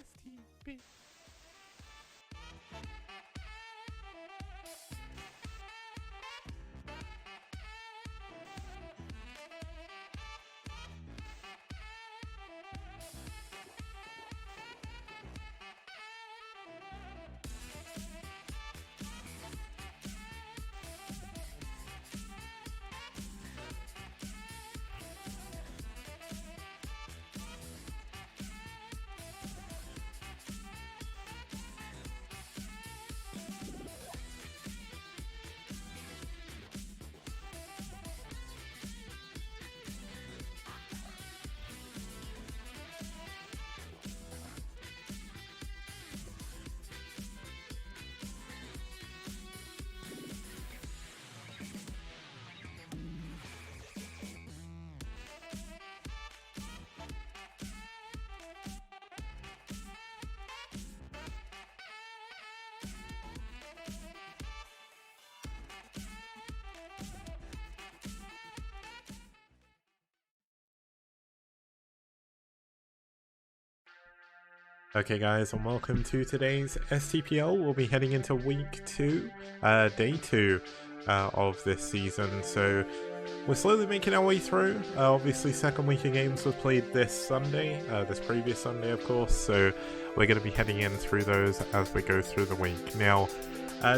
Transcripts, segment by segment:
STP. Okay guys, and welcome to today's STPL. We'll be heading into week 2, day 2 of this season, so we're slowly making our way through. Obviously second week of games was played this Sunday, this previous Sunday of course, so we're going to be heading in through those as we go through the week. Now,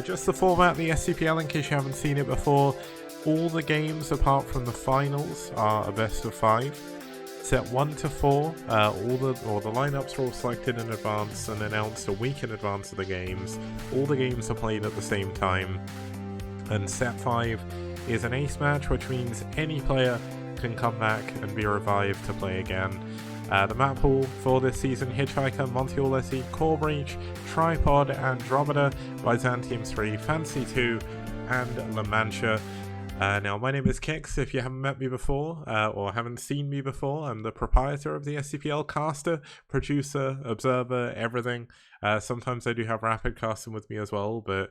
just the format of the STPL in case you haven't seen it before, all the games apart from the finals are a best of 5. Set 1 to 4, all the lineups are all selected in advance and announced a week in advance of the games. All the games are played at the same time. And set 5 is an ace match, which means any player can come back and be revived to play again. The map pool for this season: Hitchhiker, Monty Ulysses, Core Breach, Tripod, Andromeda, Byzantium 3, Fancy 2, and La Mancha. Now, my name is Kix. If you haven't met me before, or haven't seen me before, I'm the proprietor of the STPL, caster, producer, observer, everything. Sometimes I do have Rapid casting with me as well, but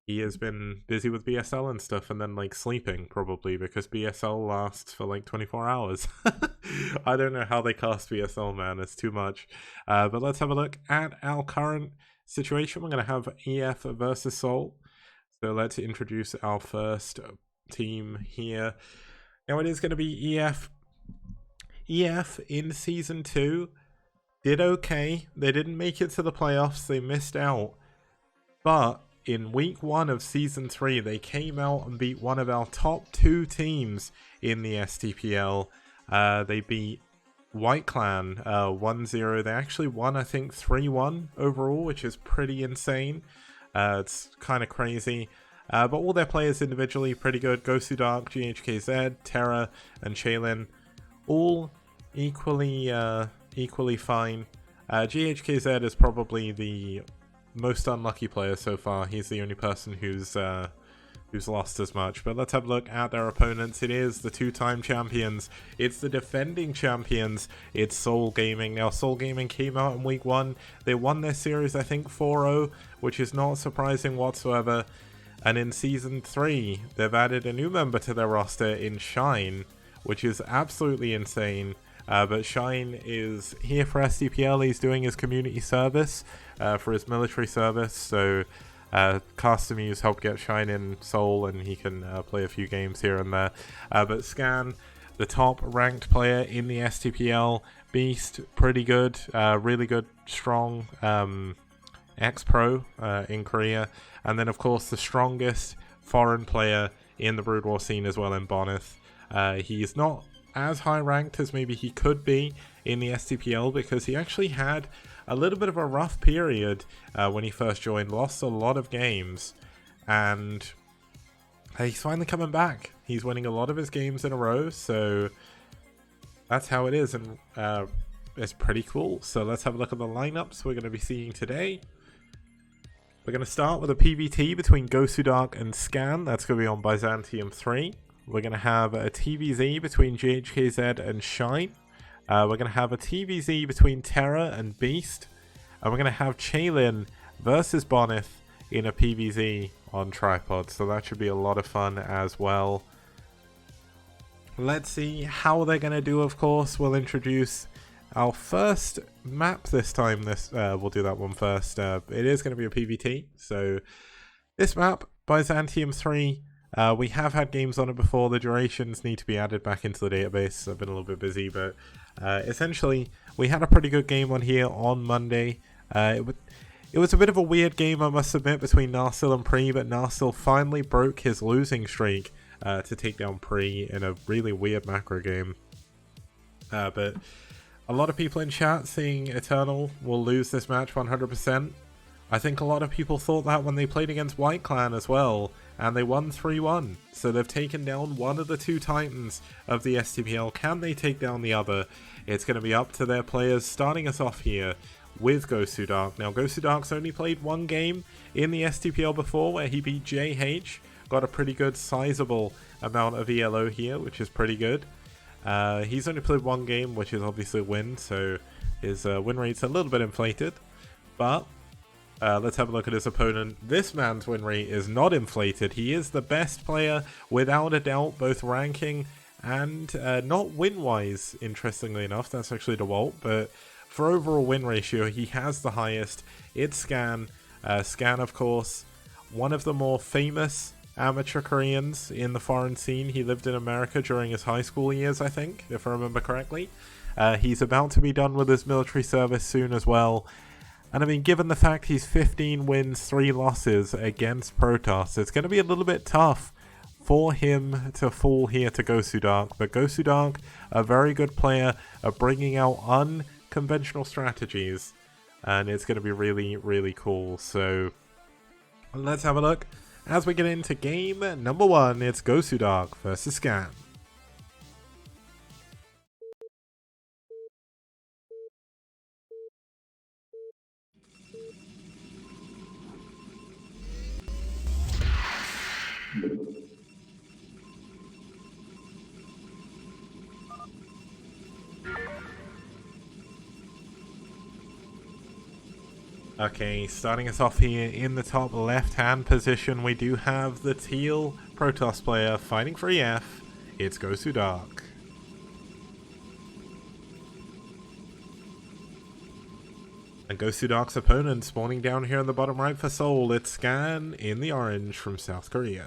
he has been busy with BSL and stuff, and then, like, sleeping, probably, because BSL lasts for, like, 24 hours. I don't know how they cast BSL, man. It's too much. But let's have a look at our current situation. We're going to have EF versus SouL. So let's introduce our first team here. Now it is going to be EF. EF in season 2 did okay. They didn't make it to the playoffs. They missed out. But in week 1 of season 3, they came out and beat one of our top 2 teams in the STPL. They beat White Clan 1-0. They actually won, I think, 3-1 overall, which is pretty insane. It's kind of crazy. But all their players individually pretty good. GoSuDark, GHKZ, Terra, and Shaylin, all equally fine. GHKZ is probably the most unlucky player so far. He's the only person who's lost as much. But let's have a look at their opponents. It is the 2-time champions. It's the defending champions. It's SouL Gaming. Now, SouL Gaming came out in week 1. They won their series, I think, 4-0, which is not surprising whatsoever. And in season 3, they've added a new member to their roster in Shine, which is absolutely insane. But Shine is here for STPL. He's doing his community service for his military service. So Castamuse helped get Shine in SouL, and he can play a few games here and there. But Scan, the top ranked player in the STPL. Beast, pretty good, really good, strong ex-pro in Korea. And then, of course, the strongest foreign player in the Brood War scene as well in Bonneth. He's not as high ranked as maybe he could be in the STPL because he actually had a little bit of a rough period when he first joined, lost a lot of games, and he's finally coming back. He's winning a lot of his games in a row, so that's how it is, and it's pretty cool. So let's have a look at the lineups we're going to be seeing today. We're going to start with a PvT between GoSuDark and Scan. That's going to be on Byzantium 3. We're going to have a TVZ between GHKZ and Shine. We're going to have a TVZ between Terra and Beast. And we're going to have Shaylin versus Bonneth in a PvZ on Tripod. So that should be a lot of fun as well. Let's see how they're going to do, of course. We'll introduce our first map this time, we'll do that one first. It is going to be a PvT, so this map, Byzantium 3, we have had games on it before. The durations need to be added back into the database. I've been a little bit busy, but essentially, we had a pretty good game on here on Monday. It was a bit of a weird game, I must admit, between Narsil and Pre, but Narsil finally broke his losing streak to take down Pre in a really weird macro game. But a lot of people in chat saying Eternal will lose this match 100%. I think a lot of people thought that when they played against White Clan as well, and they won 3-1. So they've taken down one of the two titans of the STPL. Can they take down the other? It's going to be up to their players, starting us off here with Gosudark. Now, Gosudark's only played one game in the STPL before, where he beat JH. Got a pretty good, sizable amount of ELO here, which is pretty good. He's only played one game, which is obviously a win, so his win rate's a little bit inflated. But let's have a look at his opponent. This man's win rate is not inflated. He is the best player, without a doubt, both ranking and not win-wise, interestingly enough. That's actually DeWalt, but for overall win ratio, he has the highest. It's Scan. Scan, of course, one of the more famous amateur Koreans in the foreign scene. He lived in America during his high school years, I think, if I remember correctly. He's about to be done with his military service soon as well. And I mean, given the fact he's 15 wins, 3 losses against Protoss, it's going to be a little bit tough for him to fall here to Gosudark. But Gosudark, a very good player at bringing out unconventional strategies. And it's going to be really, really cool. So let's have a look. As we get into game number 1, it's Gosudark versus Scan. Okay, starting us off here in the top left-hand position, we do have the teal Protoss player fighting for EF. It's Gosudark. And Gosudark's opponent spawning down here in the bottom right for SouL. It's Scan in the orange from South Korea.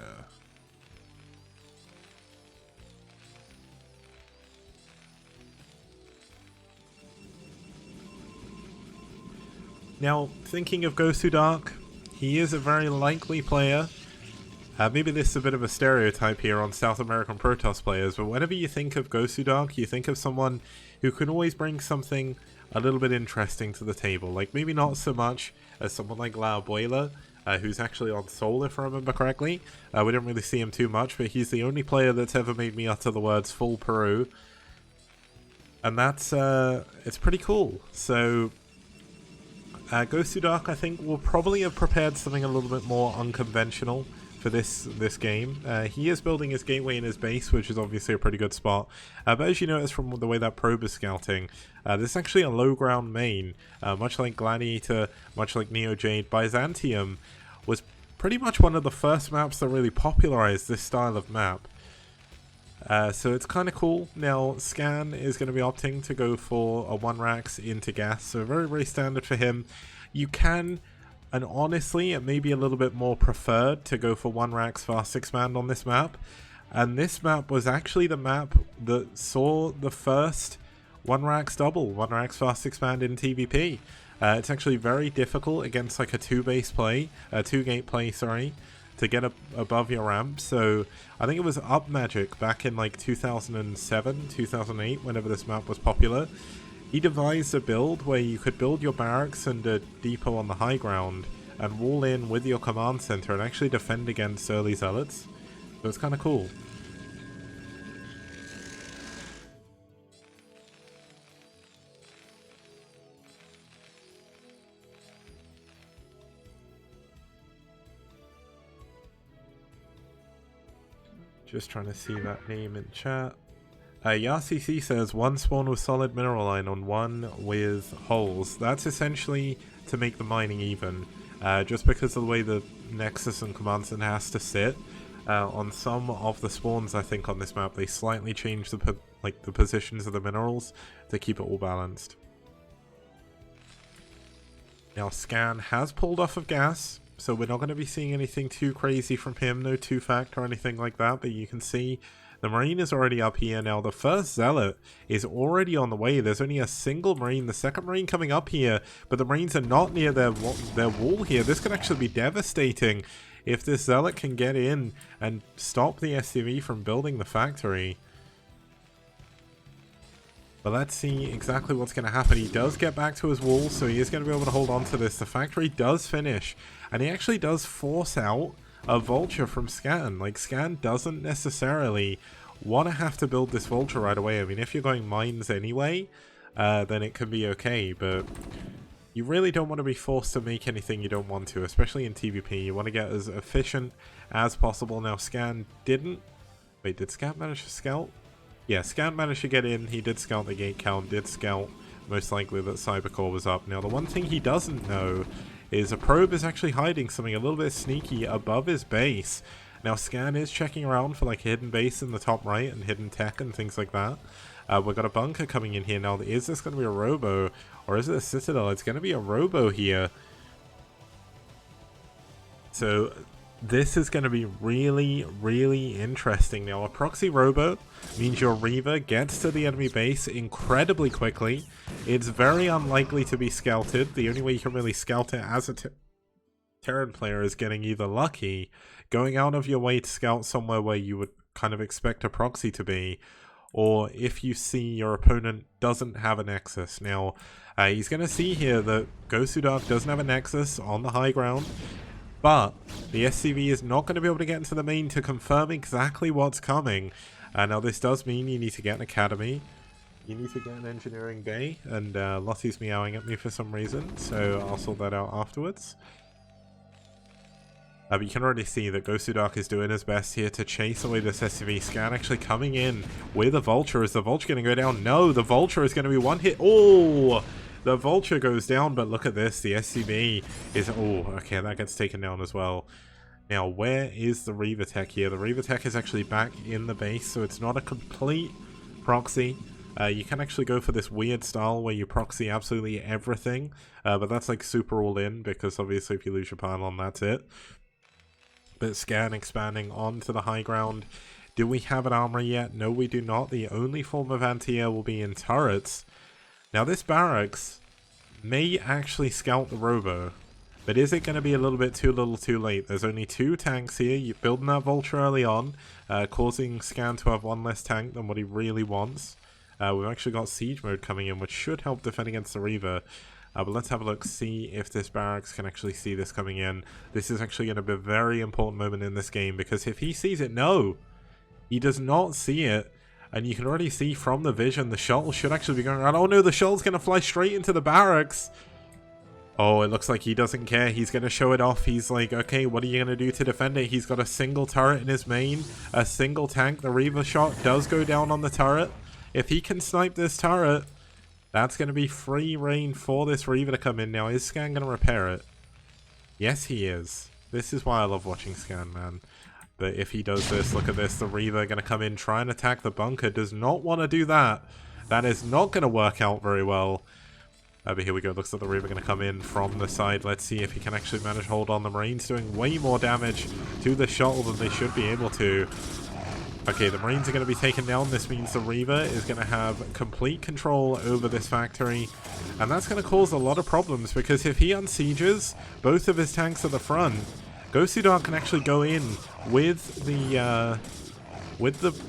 Now, thinking of Gosudark, he is a very likely player. Maybe this is a bit of a stereotype here on South American Protoss players, but whenever you think of Gosudark, you think of someone who can always bring something a little bit interesting to the table. Like, maybe not so much as someone like La Abuela, who's actually on SouL, if I remember correctly. We didn't really see him too much, but he's the only player that's ever made me utter the words full Peru. And that's, it's pretty cool. So Gosudark, I think, will probably have prepared something a little bit more unconventional for this game. He is building his gateway in his base, which is obviously a pretty good spot. But as you notice from the way that probe is scouting, this is actually a low ground main. Much like Gladiator, much like Neo Jade, Byzantium was pretty much one of the first maps that really popularized this style of map. So it's kind of cool. Now, Scan is going to be opting to go for a 1-Rax into gas, so very, very standard for him. You can, and honestly, it may be a little bit more preferred to go for 1-Rax fast expand on this map. And this map was actually the map that saw the first 1-Rax double, 1-Rax fast expand in TVP. It's actually very difficult against like a 2-gate play, sorry, to get up above your ramp. So I think it was Up Magic back in like 2007, 2008, whenever this map was popular. He devised a build where you could build your barracks and a depot on the high ground and wall in with your command center and actually defend against early zealots. So it's kind of cool. Just trying to see that name in chat. YaCC says 1 spawn with solid mineral line on 1 with holes. That's essentially to make the mining even. Just because of the way the Nexus and Command Center has to sit. On some of the spawns, I think, on this map, they slightly change the positions of the minerals to keep it all balanced. Now Scan has pulled off of gas, so we're not going to be seeing anything too crazy from him, no 2-fact or anything like that, but you can see the Marine is already up here. Now the first Zealot is already on the way. There's only a single Marine, the second Marine coming up here, but the Marines are not near their wall here. This could actually be devastating if this Zealot can get in and stop the SCV from building the factory. But let's see exactly what's going to happen. He does get back to his wall, so he is going to be able to hold on to this. The factory does finish, and he actually does force out a Vulture from Scan. Like, Scan doesn't necessarily want to have to build this Vulture right away. I mean, if you're going mines anyway, then it can be okay, but you really don't want to be forced to make anything you don't want to, especially in TVP. You want to get as efficient as possible. Now, Scan didn't... Wait, did Scan manage to scout? Yeah, Scan managed to get in. He did scout the gate count, did scout most likely that Cybercore was up. Now, the one thing he doesn't know is a probe is actually hiding something a little bit sneaky above his base. Now, Scan is checking around for like hidden base in the top right and hidden tech and things like that. We've got a bunker coming in here. Now, is this going to be a Robo or is it a Citadel? It's going to be a Robo here. So this is going to be really, really interesting. Now, a proxy Robo means your Reaver gets to the enemy base incredibly quickly. It's very unlikely to be scouted. The only way you can really scout it as a Terran player is getting either lucky, going out of your way to scout somewhere where you would kind of expect a proxy to be, or if you see your opponent doesn't have a Nexus. Now, he's going to see here that Gosudark doesn't have a Nexus on the high ground, but the SCV is not going to be able to get into the main to confirm exactly what's coming. Now this does mean you need to get an academy. You need to get an engineering bay, and Lottie's meowing at me for some reason, so I'll sort that out afterwards. But you can already see that Gosudark is doing his best here to chase away this SCV. Scan actually coming in with a Vulture. Is the Vulture going to go down? No, the Vulture is going to be one hit. Oh! The Vulture goes down, but look at this. The SCV is... Oh, okay, that gets taken down as well. Now, where is the Reaver Tech here? The Reaver Tech is actually back in the base, so it's not a complete proxy. You can actually go for this weird style where you proxy absolutely everything, but that's like super all-in, because obviously if you lose your pylon, that's it. But Scan expanding onto the high ground. Do we have an armory yet? No, we do not. The only form of anti-air will be in turrets. Now, this barracks may actually scout the Robo, but is it going to be a little bit too little too late? There's only 2 tanks here. You're building that Vulture early on, causing Scan to have 1 less tank than what he really wants. We've actually got Siege Mode coming in, which should help defend against the Reaver. But let's have a look, see if this barracks can actually see this coming in. This is actually going to be a very important moment in this game, because if he sees it, no! He does not see it. And you can already see from the vision, the shuttle should actually be going around. Oh no, the shuttle's going to fly straight into the barracks! Oh, it looks like he doesn't care. He's going to show it off. He's like, okay, what are you going to do to defend it? He's got a single turret in his main, a single tank. The Reaver shot does go down on the turret. If he can snipe this turret, that's going to be free reign for this Reaver to come in. Now, is Scan going to repair it? Yes, he is. This is why I love watching Scan, man. But if he does this, look at this. The Reaver going to come in, try and attack the bunker. Does not want to do that. That is not going to work out very well. But here we go. Looks like the Reaver going to come in from the side. Let's see if he can actually manage to hold on. The Marines doing way more damage to the shuttle than they should be able to. Okay, the Marines are going to be taken down. This means the Reaver is going to have complete control over this factory. And that's going to cause a lot of problems, because if he unsieges both of his tanks at the front, Gosudark can actually go in with the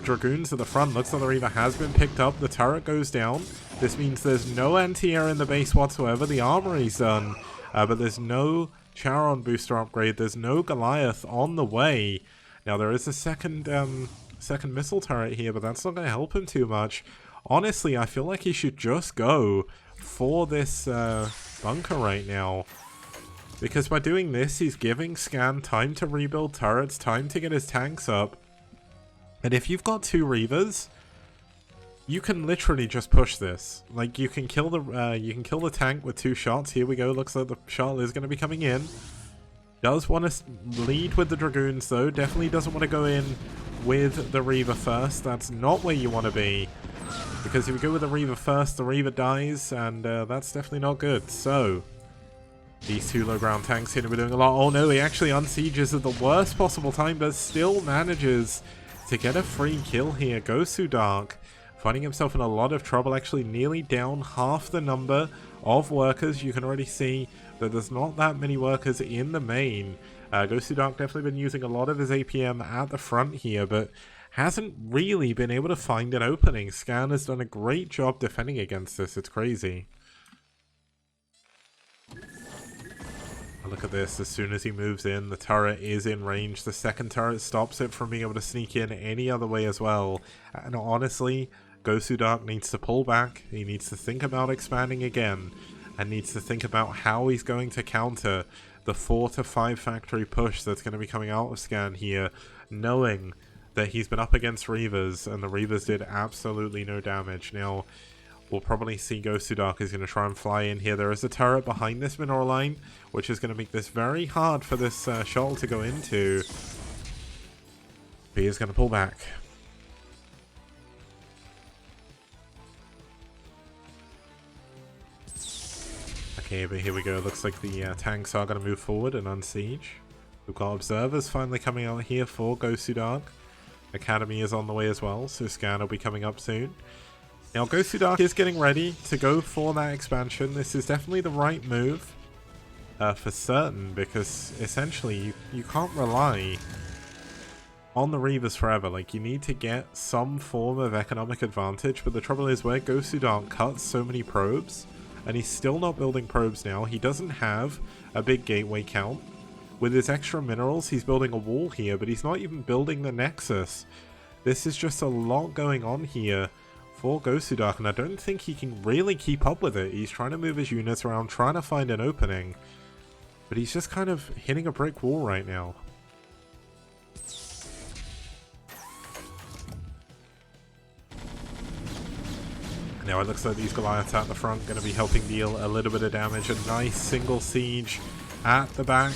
Dragoons at the front. Looks like the Reaver has been picked up. The turret goes down. This means there's no anti-air in the base whatsoever. The armory's done, but there's no Charon booster upgrade. There's no Goliath on the way. Now, there is a second missile turret here, but that's not going to help him too much. Honestly, I feel like he should just go for this bunker right now. Because by doing this, he's giving Scan time to rebuild turrets, time to get his tanks up. And if you've got 2 Reavers, you can literally just push this. Like, you can kill the tank with 2 shots. Here we go. Looks like the shuttle is going to be coming in. Does want to lead with the Dragoons, though. Definitely doesn't want to go in with the Reaver first. That's not where you want to be. Because if you go with the Reaver first, the Reaver dies, and that's definitely not good. So, These two low ground tanks here are doing a lot. Oh no, he actually unsieges at the worst possible time, but still manages to get a free kill here. Goes to Dark, finding himself in a lot of trouble, actually nearly down half the number of workers. You can already see that there's not that many workers in the main. Goes to Dark definitely been using a lot of his APM at the front here, but hasn't really been able to find an opening. Scan has done a great job defending against this. It's crazy. Look at this. As soon as he moves in, the turret is in range. The second turret stops it from being able to sneak in any other way as well. And honestly, Gosu Dark needs to pull back. He needs to think about expanding again, and needs to think about how he's going to counter the 4 to 5 factory push that's going to be coming out of Scan here, knowing that he's been up against Reavers, and the Reavers did absolutely no damage. Now, we'll probably see Gosu Dark is going to try and fly in here. There is a turret behind this mineral line, which is going to make this very hard for this shuttle to go into. But he is going to pull back. Okay, but here we go. Looks like the tanks are going to move forward and unsiege. We've got observers finally coming out here for Gosu Dark. Academy is on the way as well, so Scan will be coming up soon. Now, Gosu Dark is getting ready to go for that expansion. This is definitely the right move for certain, because essentially you can't rely on the Reavers forever. Like, you need to get some form of economic advantage, but the trouble is where Gosu Dark cuts so many probes, and he's still not building probes now. He doesn't have a big gateway count. With his extra minerals, he's building a wall here, but he's not even building the Nexus. This is just a lot going on here for Gosu Dark, and I don't think he can really keep up with it. He's trying to move his units around, trying to find an opening, but he's just kind of hitting a brick wall right now. Now it looks like these Goliaths at the front going to be helping deal a little bit of damage. A nice single siege at the back.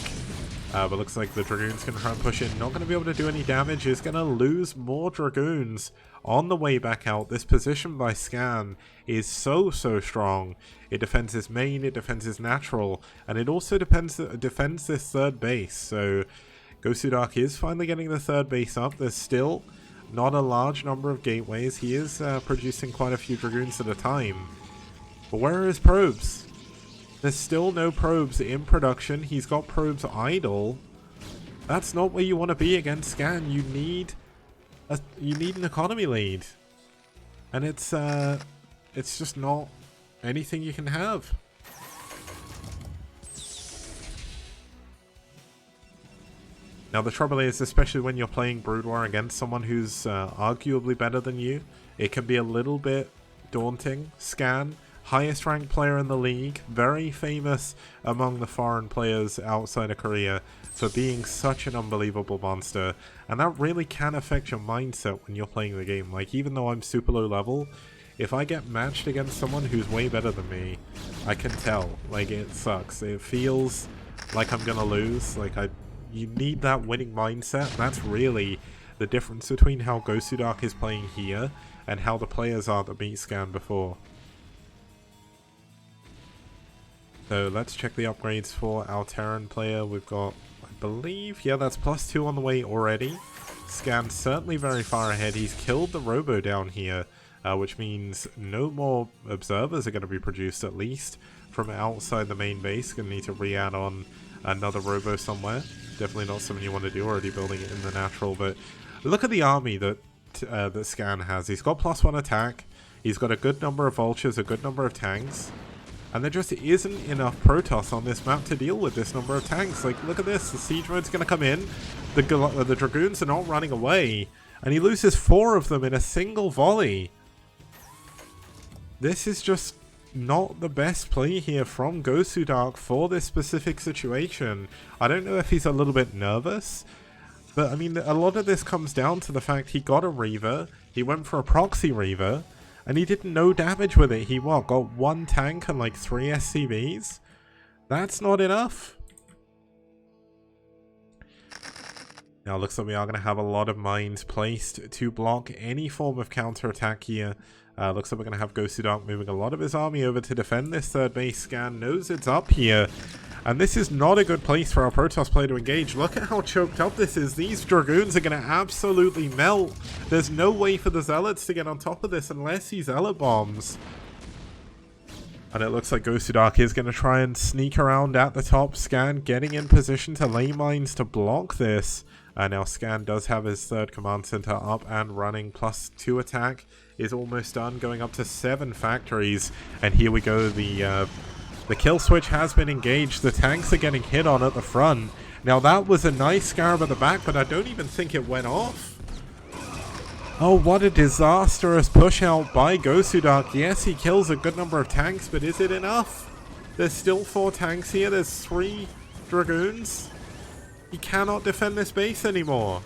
But looks like the Dragoon's going to try and push in. Not going to be able to do any damage. Is going to lose more Dragoons on the way back out. This position by Scan is so strong. It defends his main, it defends his natural, and it also defends this third base. So Gosu Dark is finally getting the third base up. There's still not a large number of gateways. He is producing quite a few Dragoons at a time. But where are his probes? There's still no probes in production. He's got probes idle. That's not where you want to be against Scan. You need an economy lead, and it's just not anything you can have. Now the trouble is, especially when you're playing Brood War against someone who's arguably better than you, it can be a little bit daunting. Scan, highest ranked player in the league, very famous among the foreign players outside of Korea for being such an unbelievable monster, and that really can affect your mindset when you're playing the game. Like, even though I'm super low level, if I get matched against someone who's way better than me, I can tell. Like, it sucks. It feels like I'm gonna lose. Like, you need that winning mindset. That's really the difference between how Gosu Dark is playing here and how the players are that beat Scan before. So let's check the upgrades for our Terran player. We've got, I believe, yeah, that's +2 on the way already. Scan's certainly very far ahead. He's killed the Robo down here, which means no more observers are going to be produced, at least from outside the main base. Going to need to re-add on another Robo somewhere. Definitely not something you want to do, already building it in the natural. But look at the army that that Scan has. He's got +1 attack. He's got a good number of vultures, a good number of tanks. And there just isn't enough Protoss on this map to deal with this number of tanks. Like, look at this. The siege mode's going to come in. The Dragoons are not running away. And he loses 4 of them in a single volley. This is just not the best play here from Gosu Dark for this specific situation. I don't know if he's a little bit nervous, but I mean, a lot of this comes down to the fact he got a Reaver. He went for a proxy Reaver. And he did no damage with it. He, what, got 1 tank and like 3 SCVs? That's not enough. Now it looks like we are going to have a lot of mines placed to block any form of counterattack here. Looks like we're going to have Gosu Dark moving a lot of his army over to defend this third base. Scan knows it's up here. And this is not a good place for our Protoss player to engage. Look at how choked up this is. These Dragoons are going to absolutely melt. There's no way for the Zealots to get on top of this unless he Zealot bombs. And it looks like Gosudark is going to try and sneak around at the top. Scan getting in position to lay mines to block this. Now Scan does have his third command center up and running. +2 attack is almost done, going up to 7 factories. And here we go, the kill switch has been engaged. The tanks are getting hit on at the front. Now that was a nice scarab at the back, but I don't even think it went off. Oh, what a disastrous push out by Gosudark. Yes, he kills a good number of tanks, but is it enough? There's still 4 tanks here. There's 3 Dragoons. He cannot defend this base anymore.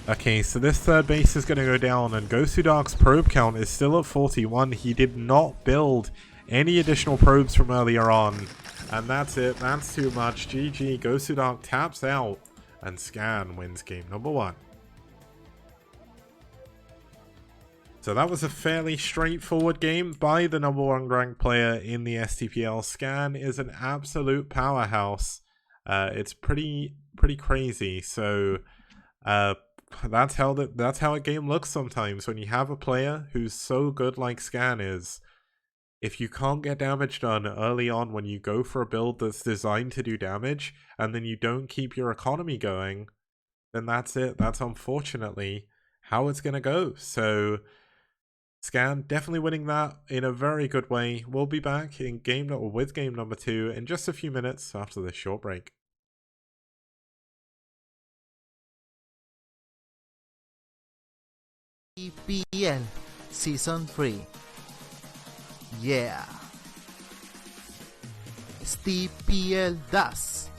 Okay, so this third base is going to go down, and Gosudark's probe count is still at 41. He did not build any additional probes from earlier on. And that's it. That's too much. GG. Gosudark taps out, and Scan wins game number 1. So that was a fairly straightforward game by the number 1 ranked player in the STPL. Scan is an absolute powerhouse. It's pretty crazy. So that's how a game looks sometimes when you have a player who's so good like Scan is. If you can't get damage done early on when you go for a build that's designed to do damage, and then you don't keep your economy going, then that's it. That's unfortunately how it's going to go. So Scan definitely winning that in a very good way. We'll be back in with game number 2 in just a few minutes after this short break. STPL Season 3. Yeah. STPL DAS.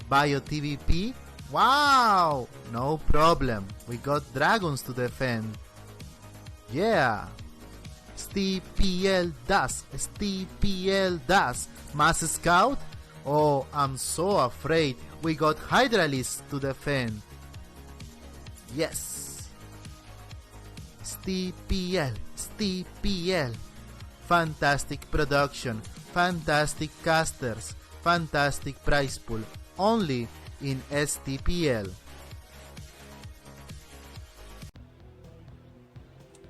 Bio TVP? Wow! No problem. We got dragons to defend. Yeah. STPL DAS. STPL DAS. Mass Scout? Oh, I'm so afraid. We got Hydralisks to defend. Yes. STPL, STPL. Fantastic production, fantastic casters, fantastic price pool, only in STPL.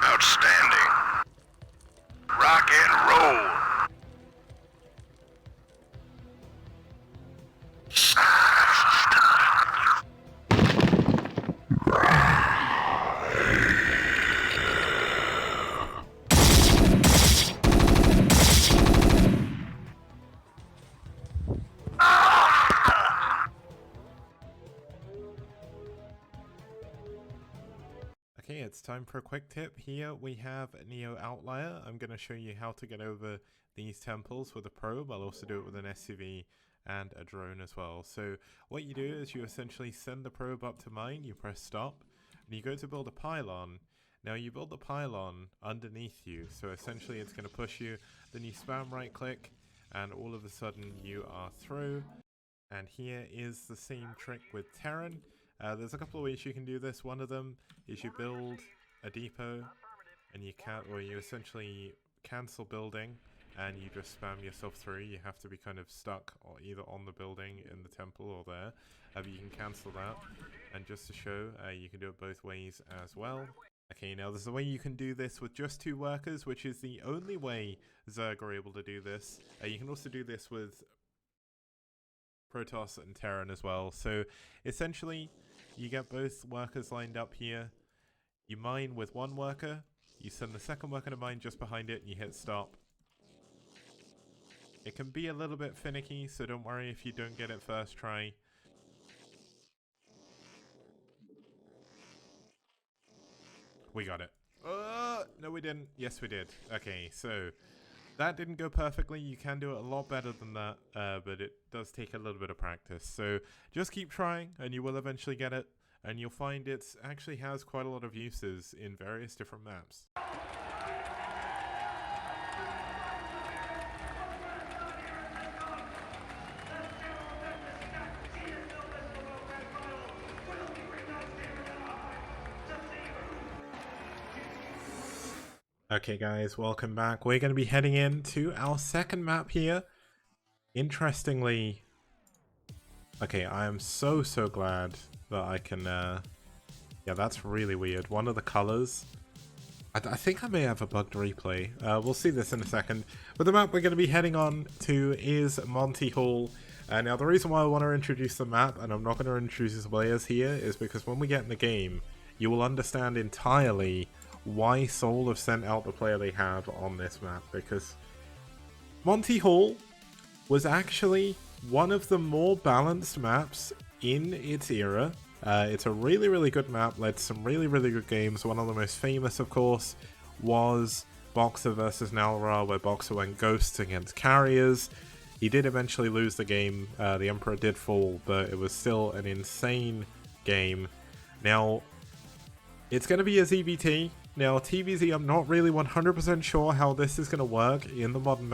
Outstanding. Rock and roll. Okay, it's time for a quick tip. Here we have Neo Outlier. I'm going to show you how to get over these temples with a probe. I'll also do it with an SCV and a drone as well. So what you do is you essentially send the probe up to mine, you press stop, and you go to build a pylon. Now you build the pylon underneath you, so essentially it's going to push you, then you spam right click, and all of a sudden you are through. And here is the same trick with Terran. There's a couple of ways you can do this. One of them is you build a depot, and you essentially cancel building, and you just spam yourself through. You have to be kind of stuck or either on the building in the temple or there. But you can cancel that, and just to show, you can do it both ways as well. Okay, now there's a way you can do this with just 2 workers, which is the only way Zerg are able to do this. You can also do this with Protoss and Terran as well. So essentially, you get both workers lined up here. You mine with 1 worker, you send the second worker to mine just behind it, and you hit stop. It can be a little bit finicky, so don't worry if you don't get it first try. We got it. No we didn't. Yes we did. Okay, so that didn't go perfectly. You can do it a lot better than that, but it does take a little bit of practice. So just keep trying, and you will eventually get it. And you'll find it actually has quite a lot of uses in various different maps. Okay guys, welcome back. We're going to be heading into our second map here. Interestingly, okay, I am so glad that I can, yeah, that's really weird. One of the colors, I think I may have a bugged replay. We'll see this in a second. But the map we're going to be heading on to is Monty Hall. Now the reason why I want to introduce the map, and I'm not going to introduce the players here, is because when we get in the game, you will understand entirely why SouL have sent out the player they have on this map, because Monty Hall was actually one of the more balanced maps in its era. It's a really good map, led to some really good games. One of the most famous, of course, was Boxer versus Nalra, where Boxer went ghosts against carriers. He did eventually lose the game, the Emperor did fall, but it was still an insane game. Now, it's going to be a ZBT. Now, TVZ, I'm not really 100% sure how this is going to work in the modern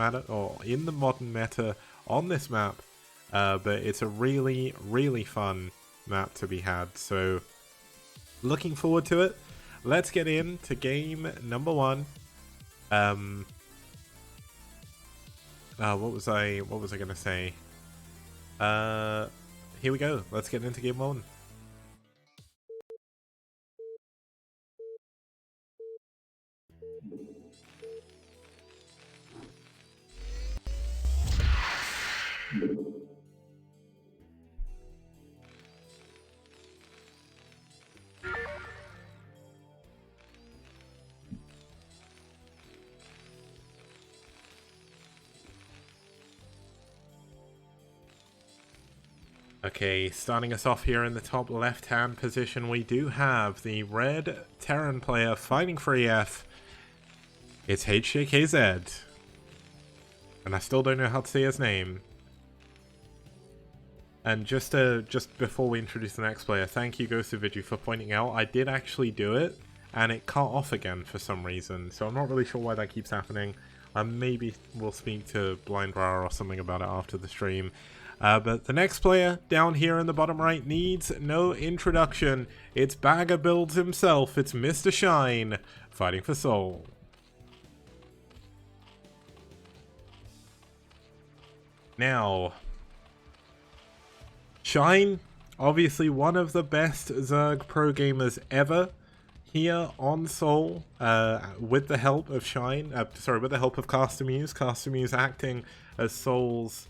meta on this map, but it's a really fun map to be had. So, looking forward to it. Let's get into game number 1. What was I going to say? Here we go. Let's get into game 1. Okay, starting us off here in the top left-hand position, we do have the red Terran player fighting for EF. It's HJKZ. And I still don't know how to say his name. And just before we introduce the next player, thank you GhostOfVidyu for pointing out I did actually do it, and it cut off again for some reason. So I'm not really sure why that keeps happening. Maybe we'll speak to BlindRara or something about it after the stream. But the next player down here in the bottom right needs no introduction. It's Bagger Builds himself. It's Mr. Shine fighting for SouL. Now, Shine, obviously one of the best Zerg pro gamers ever here on SouL, with the help of Shine, with the help of Castamuse. Castamuse acting as SouL's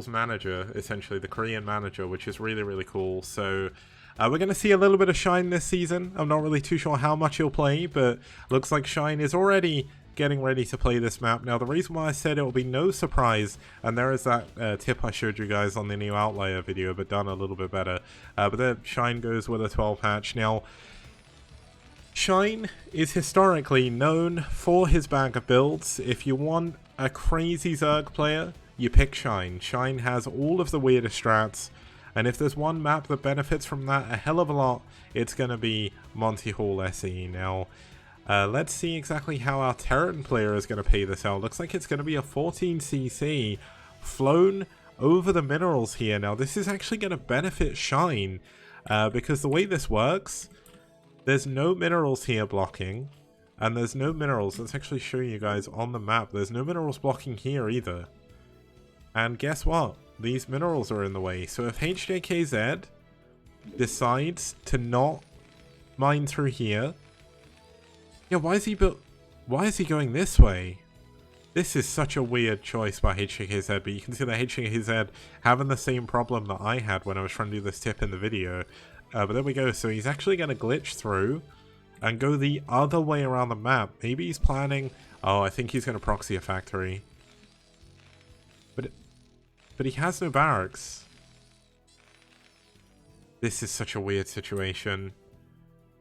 manager, essentially the Korean manager, which is really cool. So we're going to see a little bit of Shine this season. I'm not really too sure how much he'll play, but looks like Shine is already getting ready to play this map. Now, the reason why I said it will be no surprise, and there is that tip I showed you guys on the new Outlier video, but done a little bit better. But then Shine goes with a 12 patch. Now, Shine is historically known for his bag of builds. If you want a crazy Zerg player, you pick Shine. Shine has all of the weirdest strats, and if there's one map that benefits from that a hell of a lot, it's going to be Monty Hall SE. Now, let's see exactly how our Terran player is going to pay this out. Looks like it's going to be a 14cc flown over the minerals here. Now, this is actually going to benefit Shine, because the way this works, there's no minerals here blocking, and there's no minerals. Let's actually show you guys on the map. There's no minerals blocking here either. And guess what? These minerals are in the way. So if HJKZ decides to not mine through here, yeah, why is he going this way? This is such a weird choice by HJKZ, but you can see that HJKZ having the same problem that I had when I was trying to do this tip in the video. But there we go. So he's actually going to glitch through and go the other way around the map. Maybe he's planning... Oh, I think he's going to proxy a factory. But he has no barracks. This is such a weird situation.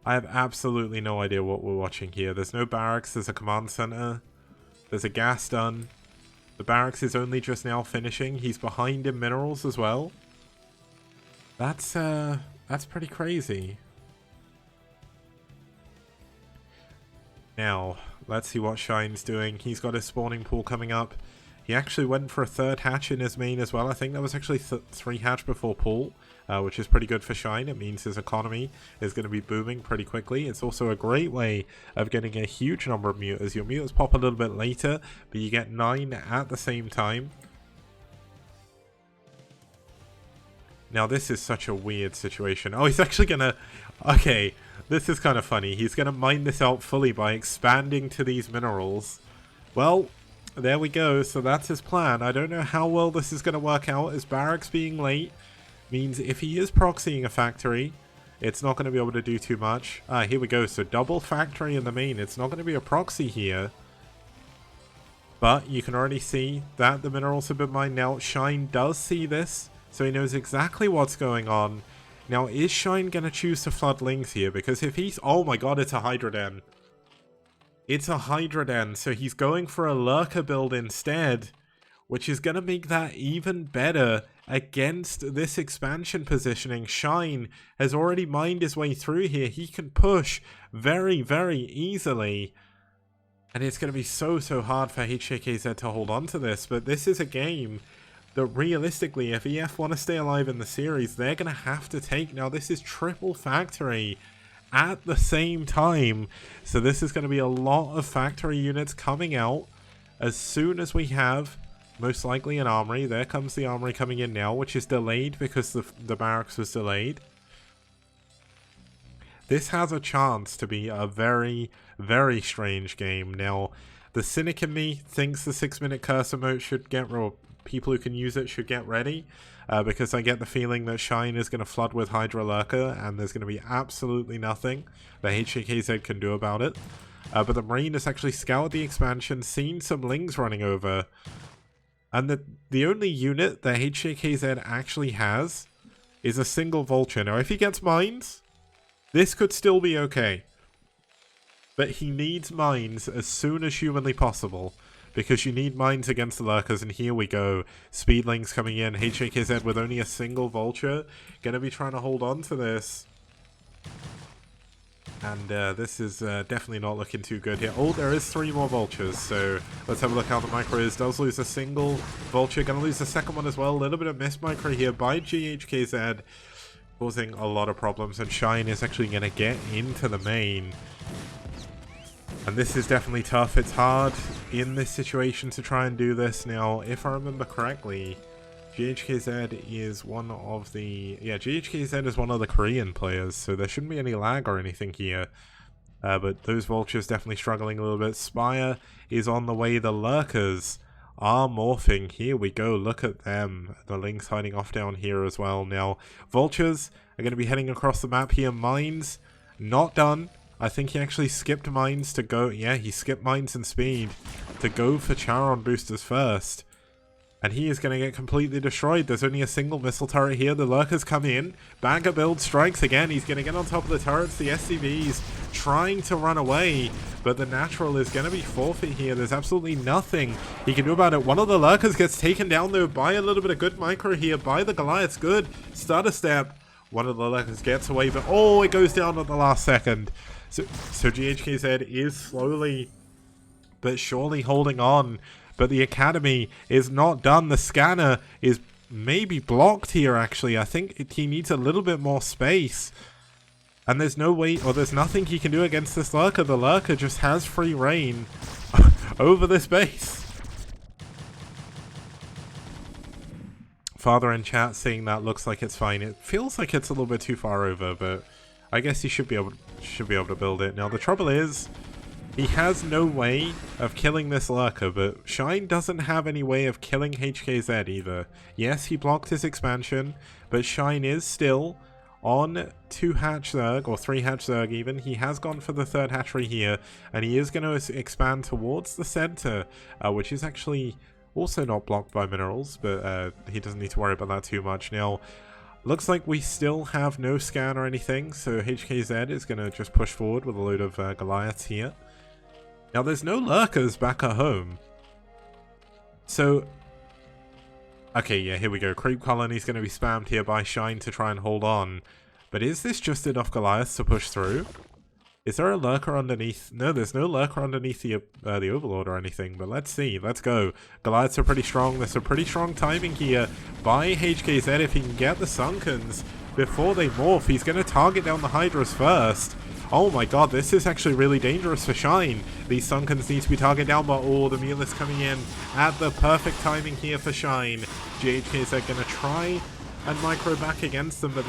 I have absolutely no idea what we're watching here. There's no barracks, there's a command center, there's a gas done. The barracks is only just now finishing. He's behind in minerals as well. That's pretty crazy. Now, let's see what Shine's doing. He's got his spawning pool coming up. He actually went for a 3rd hatch in his main as well. I think that was actually 3 hatch before pool, which is pretty good for Shine. It means his economy is going to be booming pretty quickly. It's also a great way of getting a huge number of mutas. Your mutas pop a little bit later, but you get 9 at the same time. Now this is such a weird situation. Oh, he's actually going to... Okay, this is kind of funny. He's going to mine this out fully by expanding to these minerals. Well, there we go. So that's his plan. I don't know how well this is going to work out, as barracks being late means if he is proxying a factory, it's not going to be able to do too much. Ah, here we go. So double factory in the main. It's not going to be a proxy here. But you can already see that the minerals have been mined out. Shine does see this, so he knows exactly what's going on. Now, is Shine going to choose to flood Lings here? Because if he's... Oh my god, it's a Hydra Den. It's a Hydra Den, so he's going for a Lurker build instead, which is going to make that even better against this expansion positioning. Shine has already mined his way through here. He can push very, very easily. And it's going to be so hard for HJKZ to hold on to this. But this is a game that realistically, if EF want to stay alive in the series, they're going to have to take. Now, this is triple factory at the same time. So this is going to be a lot of factory units coming out as soon as we have most likely an armory. There comes the armory coming in now, which is delayed because the barracks was delayed. This has a chance to be a very, very strange game. Now, the cynic in me thinks the 6-minute curse emote should get, or people who can use it should get ready, because I get the feeling that Shine is going to flood with Hydra Lurker, and there's going to be absolutely nothing that HJKZ can do about it. But the Marine has actually scoured the expansion, seen some Lings running over, and the only unit that HJKZ actually has is a single Vulture. Now, if he gets mines, this could still be okay. But he needs mines as soon as humanly possible, because you need mines against the Lurkers, and here we go. Speedlings coming in, HJKZ with only a single Vulture, gonna be trying to hold on to this. And this is definitely not looking too good here. Oh, there is 3 more Vultures, so let's have a look how the micro is. Does lose a single Vulture, gonna lose the second one as well. A little bit of missed micro here by GHKZ, causing a lot of problems, and Shine is actually going to get into the main. And this is definitely tough. It's hard in this situation to try and do this. Now, if I remember correctly, GHKZ is one of the... Yeah, GHKZ is one of the Korean players, so there shouldn't be any lag or anything here. But those Vultures definitely struggling a little bit. Spire is on the way. The Lurkers are morphing. Here we go. Look at them. The Lings hiding off down here as well. Now, Vultures are going to be heading across the map here. Mines, not done. I think he actually skipped mines to go... Yeah, he skipped mines and speed to go for Charon boosters first. And he is going to get completely destroyed. There's only a single missile turret here. The Lurkers come in. Bagger build strikes again. He's going to get on top of the turrets. The SCVs trying to run away. But the natural is going to be forfeit here. There's absolutely nothing he can do about it. One of the Lurkers gets taken down though by a little bit of good micro here. By the Goliaths. Good. Stutter step. One of the Lurkers gets away. But oh, it goes down at the last second. So GHKZ is slowly but surely holding on. But the Academy is not done. The scanner is maybe blocked here, actually. I think he needs a little bit more space. And there's no way, or there's nothing he can do against this Lurker. The Lurker just has free reign over this base. Father in chat saying that looks like it's fine. It feels like it's a little bit too far over, but I guess he should be able to build it. Now the trouble is, he has no way of killing this Lurker, but Shine doesn't have any way of killing HKZ either. Yes, he blocked his expansion, but Shine is still on 2 hatch Zerg, or 3 hatch Zerg even. He has gone for the 3rd hatchery here, and he is going to expand towards the center, which is actually also not blocked by minerals, but he doesn't need to worry about that too much. Now, looks like we still have no scan or anything, so HKZ is going to just push forward with a load of Goliaths here. Now, there's no Lurkers back at home. So, okay, yeah, here we go. Creep Colony's going to be spammed here by Shine to try and hold on. But is this just enough Goliaths to push through? Is there a lurker underneath? No, there's no lurker underneath the Overlord or anything, but let's see. Let's go. Goliaths are pretty strong. There's some pretty strong timing here by HKZ if he can get the Sunkens before they morph. He's going to target down the Hydras first. Oh my god, this is actually really dangerous for Shine. These Sunkens need to be targeted down, but the Mulus coming in at the perfect timing here for Shine. GHKZ going to try and micro back against them, but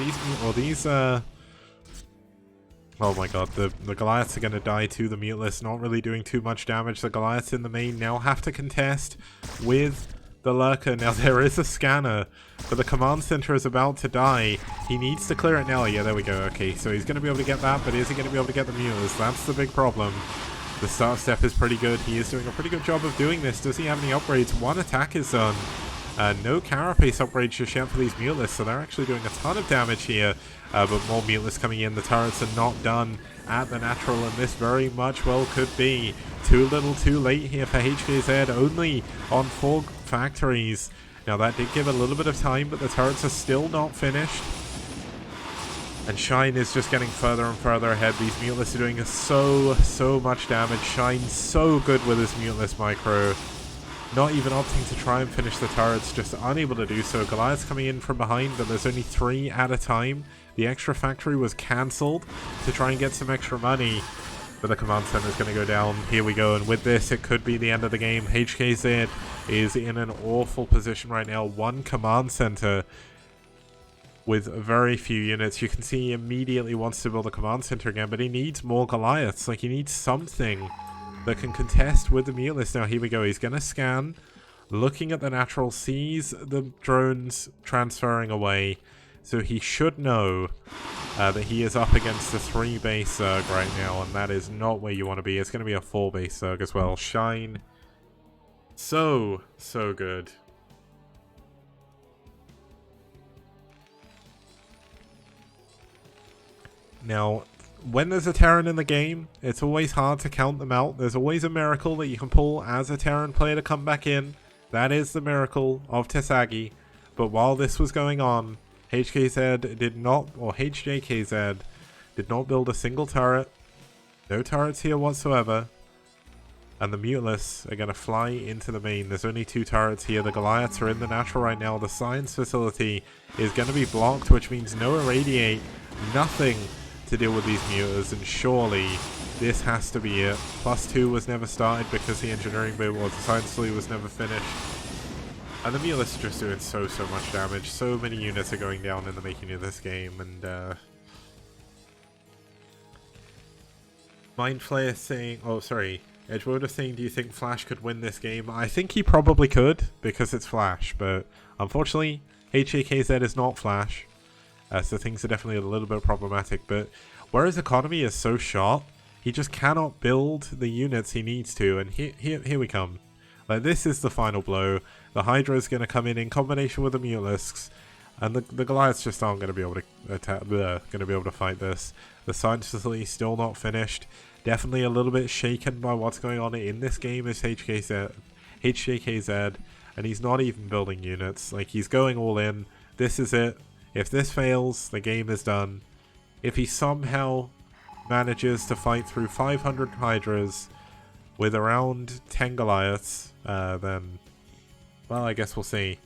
oh my god, the Goliaths are going to die too. The Muteless not really doing too much damage. The Goliaths in the main now have to contest with the Lurker. Now there is a scanner, but the command center is about to die. He needs to clear it now. Yeah, there we go. Okay, so he's going to be able to get that, but is he going to be able to get the Muteless? That's the big problem. The start step is pretty good. He is doing a pretty good job of doing this. Does he have any upgrades? One attack is done. No carapace upgrades just yet for these Muteless, so they're actually doing a ton of damage here. But more Muteless coming in. The turrets are not done at the natural, and this very much well could be too little too late here for HKZ, only on 4 factories. Now that did give a little bit of time, but the turrets are still not finished. And Shine is just getting further and further ahead. These Muteless are doing so much damage. Shine's so good with his Muteless micro. Not even opting to try and finish the turrets, just unable to do so. Goliath's coming in from behind, but there's only 3 at a time. The extra factory was cancelled to try and get some extra money, but the command center is going to go down. Here we go, and with this, it could be the end of the game. HKZ is in an awful position right now. 1 command center with very few units. You can see he immediately wants to build a command center again, but he needs more Goliaths. Like, he needs something that can contest with the Muteless. Now here we go, he's going to scan, looking at the natural, sees the drones transferring away, so he should know that he is up against the 3 base Zerg right now, and that is not where you want to be. It's going to be a 4 base Zerg as well. Shine, so good. Now, when there's a Terran in the game, it's always hard to count them out. There's always a miracle that you can pull as a Terran player to come back in. That is the miracle of Tesagi. But while this was going on, HKZ did not, or HJKZ did not build a single turret. No turrets here whatsoever. And the Muteless are going to fly into the main. There's only 2 turrets here. The Goliaths are in the natural right now. The science facility is going to be blocked, which means no irradiate, nothing to deal with these mutas, and surely this has to be it. +2 was never started because the engineering bit, or the science facility, was never finished. And the Muteless are just doing so much damage. So many units are going down in the making of this game, and Mind Flayer saying, oh sorry, Edgewood saying, do you think Flash could win this game? I think he probably could, because it's Flash, but unfortunately, HAKZ is not Flash. So things are definitely a little bit problematic, but whereas economy is so short, he just cannot build the units he needs to, and here we come. Like, this is the final blow. The Hydra is going to come in combination with the Mutelisks, and the Goliaths just aren't going to be able to attack, going to be able to fight this. The science facility is still not finished. Definitely a little bit shaken by what's going on in this game is HJKZ, and he's not even building units. Like, he's going all in. This is it. If this fails, the game is done. If he somehow manages to fight through 500 Hydras with around 10 Goliaths, then, well, I guess we'll see.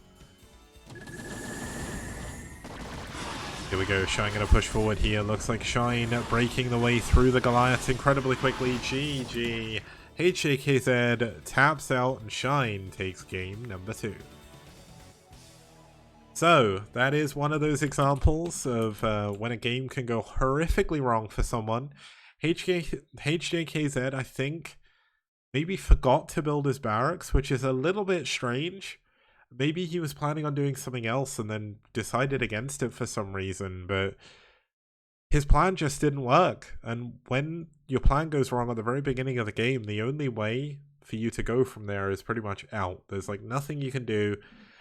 Here we go, Shine going to push forward here. Looks like Shine breaking the way through the Goliaths incredibly quickly. GG. HJKZ taps out, and Shine takes game number 2. So, that is one of those examples of when a game can go horrifically wrong for someone. HJKZ, I think, maybe forgot to build his barracks, which is a little bit strange. Maybe he was planning on doing something else and then decided against it for some reason, but his plan just didn't work. And when your plan goes wrong at the very beginning of the game, the only way for you to go from there is pretty much out. There's like nothing you can do.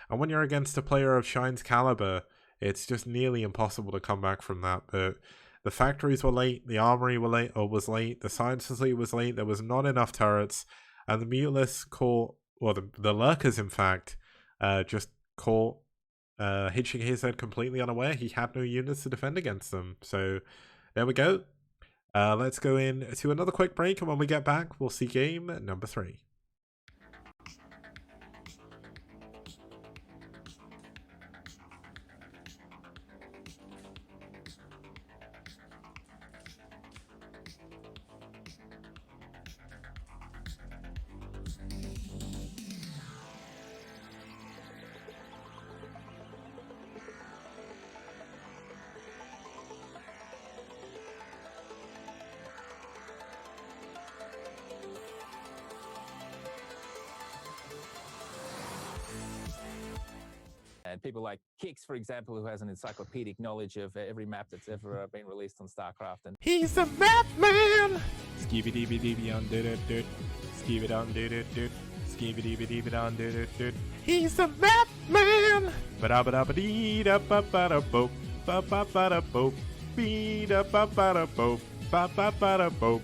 And when you're against a player of Shine's caliber, it's just nearly impossible to come back from that. But the factories were late, the armory was late, the science facility was late, there was not enough turrets, and the Muteless caught, or the Lurkers in fact, just caught HJKZ completely unaware. He had no units to defend against them. So there we go. Let's go in to another quick break, and when we get back, we'll see game number 3. And people like Kix, for example, who has an encyclopedic knowledge of every map that's ever been released on StarCraft. And He's a map man! Skibidi on did it, dude. Skibidi on did it, dude. Skibidi on did it, dude. He's a map man! Ba-da-ba-da-ba-dee da ba-ba-da-boop. Ba-ba-ba-da-boop. Bee-da-ba-ba-da-boop. Ba-ba-ba-da-boop.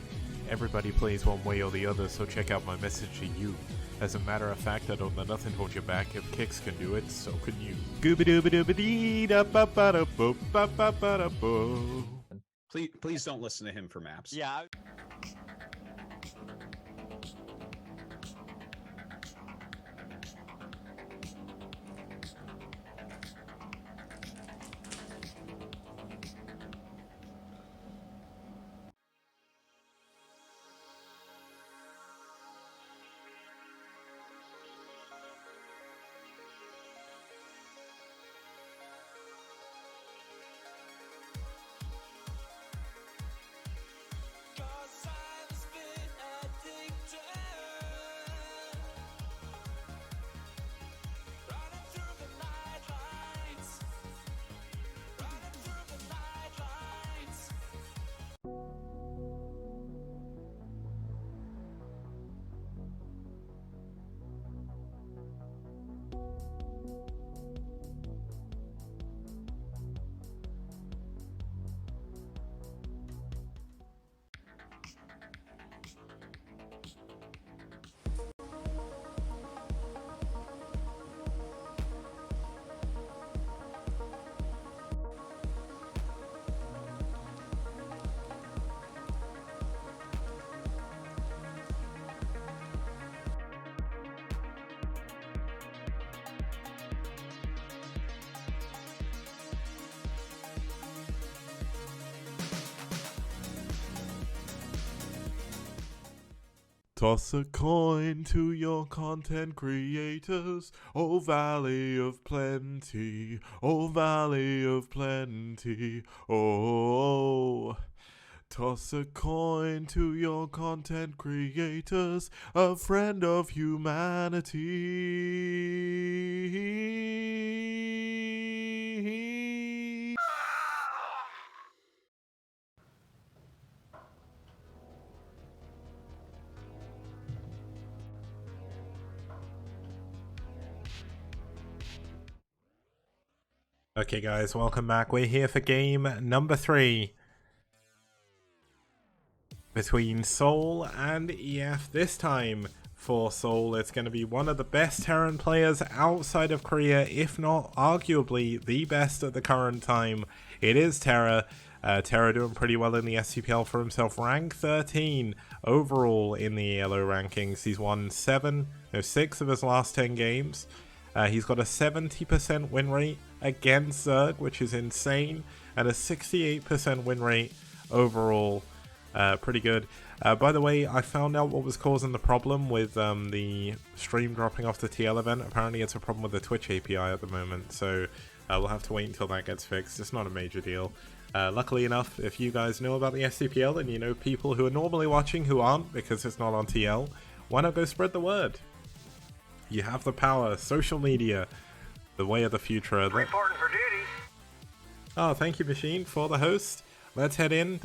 Everybody plays one way or the other, so check out my message to you. As a matter of fact, I don't let nothing hold you back. If Kix can do it, so can you. Gooba-dooba-dooba-dee-da-ba-ba-da-boop, ba-ba-ba-da-boop. Please don't listen to him for maps. yeah. Toss a coin to your content creators, oh valley of plenty, oh valley of plenty, oh. Toss a coin to your content creators, a friend of humanity. Okay guys, welcome back. We're here for game number 3 between SouL and EF. This time for SouL, it's going to be one of the best Terran players outside of Korea, if not arguably the best at the current time. It is Terra. Terra doing pretty well in the STPL for himself, rank 13 overall in the ELO rankings. He's won 6 of his last 10 games. He's got a 70% win rate against Zerg, which is insane, and a 68% win rate overall. Pretty good. By the way, I found out what was causing the problem with the stream dropping off the TL event. Apparently it's a problem with the Twitch API at the moment, so we'll have to wait until that gets fixed. It's not a major deal. Luckily enough, if you guys know about the STPL and you know people who are normally watching who aren't because it's not on TL, why not go spread the word? You have the power. Social media, the way of the future. Reporting for duty. Oh, thank you, Machine, for the host. Let's head in.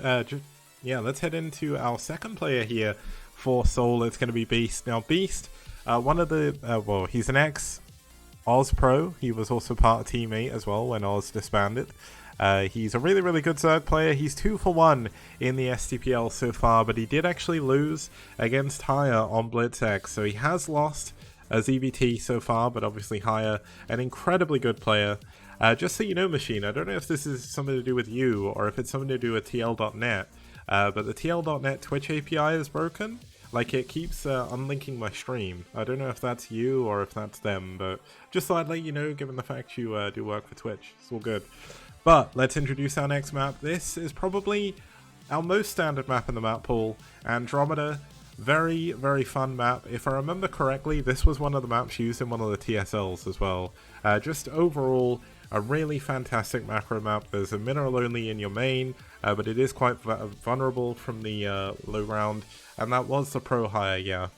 Let's head into our second player here for SouL. It's going to be Beast. Now, Beast, one of the, he's an ex-Oz pro. He was also part of Team 8 as well when Oz disbanded. He's a really, really good Zerg player. He's 2 for 1 in the STPL so far, but he did actually lose against Higher on BlitzX, so he has lost as EVT so far, but obviously Higher, an incredibly good player. Just so you know, Machine, I don't know if this is something to do with you or if it's something to do with TL.net, but the TL.net Twitch API is broken. Like, it keeps unlinking my stream. I don't know if that's you or if that's them, but just thought I'd let you know, given the fact you do work for Twitch. It's all good. But let's introduce our next map. This is probably our most standard map in the map pool, Andromeda. Very, very fun map. If I remember correctly, this was one of the maps used in one of the TSLs as well. Just overall, a really fantastic macro map. There's a mineral only in your main, but it is quite vulnerable from the low ground, and that was the pro hire, yeah.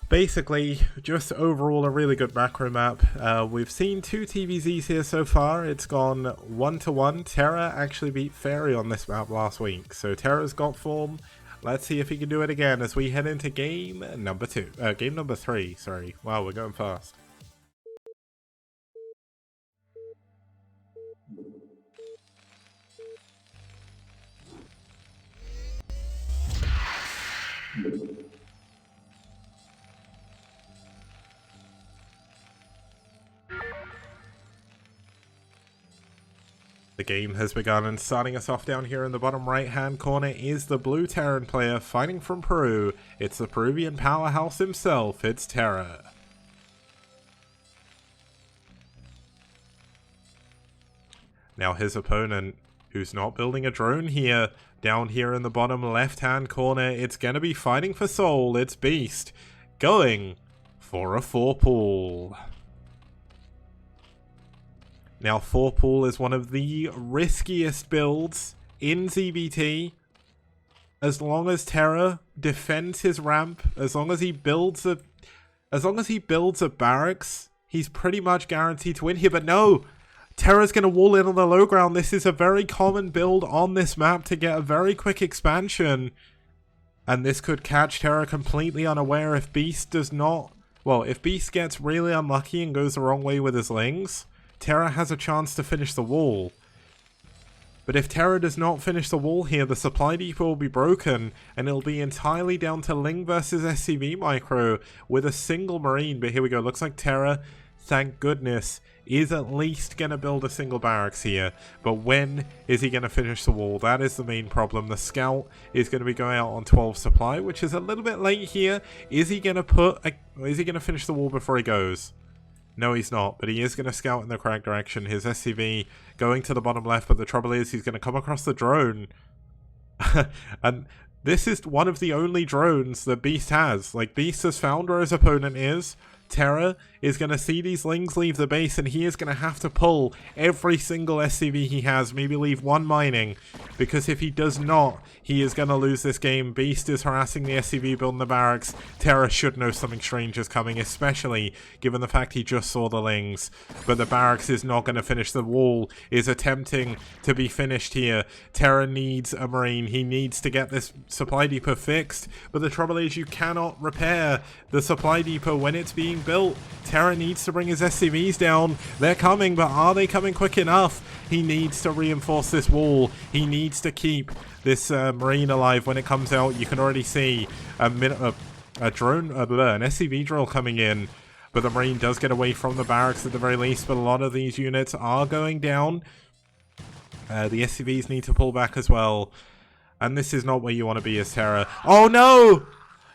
Basically, just overall a really good macro map. We've seen 2 TVZs here so far. It's gone 1-1. Terra actually beat Fairy on this map last week, so Terra's got form. Let's see if he can do it again as we head into game number 3, sorry. Wow, we're going fast. The game has begun, and starting us off down here in the bottom right hand corner is the blue Terran player fighting from Peru. It's the Peruvian powerhouse himself, it's Terra. Now his opponent, who's not building a drone here, down here in the bottom left hand corner, it's gonna be fighting for SouL, it's Beast, going for a 4-pool. Now 4-pool is one of the riskiest builds in ZBT. As long as Terra defends his ramp, as long as he builds a barracks, he's pretty much guaranteed to win here. But no, Terra's going to wall in on the low ground. This is a very common build on this map to get a very quick expansion. And this could catch Terra completely unaware if Beast does not... Well, if Beast gets really unlucky and goes the wrong way with his Lings, Terra has a chance to finish the wall. But if Terra does not finish the wall here, the supply depot will be broken, and it'll be entirely down to Ling versus SCV Micro with a single Marine. But here we go, looks like Terra, thank goodness, is at least going to build a single barracks here. But when is he going to finish the wall? That is the main problem. The scout is going to be going out on 12 supply, which is a little bit late here. Is he going to finish the wall before he goes? No, he's not, but he is going to scout in the correct direction. His SCV going to the bottom left, but the trouble is he's going to come across the drone. And this is one of the only drones that Beast has. Like, Beast has found where his opponent is. Terra is going to see these Lings leave the base, and he is going to have to pull every single SCV he has, maybe leave one mining, because if he does not, he is going to lose this game. Beast is harassing the SCV building the barracks. Terra should know something strange is coming, especially given the fact he just saw the Lings. But the barracks is not going to finish. The wall is attempting to be finished here. Terra needs a Marine. He needs to get this supply depot fixed, but the trouble is you cannot repair the supply depot when it's being built. Terra needs to bring his SCVs down. They're coming, but are they coming quick enough? He needs to reinforce this wall. He needs to keep this Marine alive when it comes out. You can already see an SCV drill coming in, but the Marine does get away from the barracks at the very least, but a lot of these units are going down. The SCVs need to pull back as well, and this is not where you want to be as Terra. Oh no!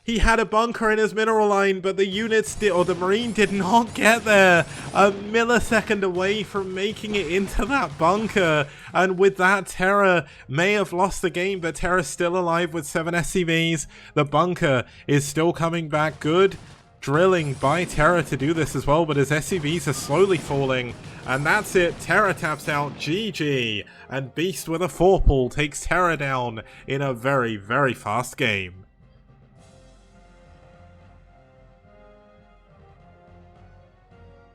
He had a bunker in his mineral line, but the units did, or the Marine did not get there. A millisecond away from making it into that bunker. And with that, Terra may have lost the game, but Terra's still alive with 7 SCVs. The bunker is still coming back. Good drilling by Terra to do this as well, but his SCVs are slowly falling. And that's it. Terra taps out. GG. And Beast with a 4-pool takes Terra down in a very, very fast game.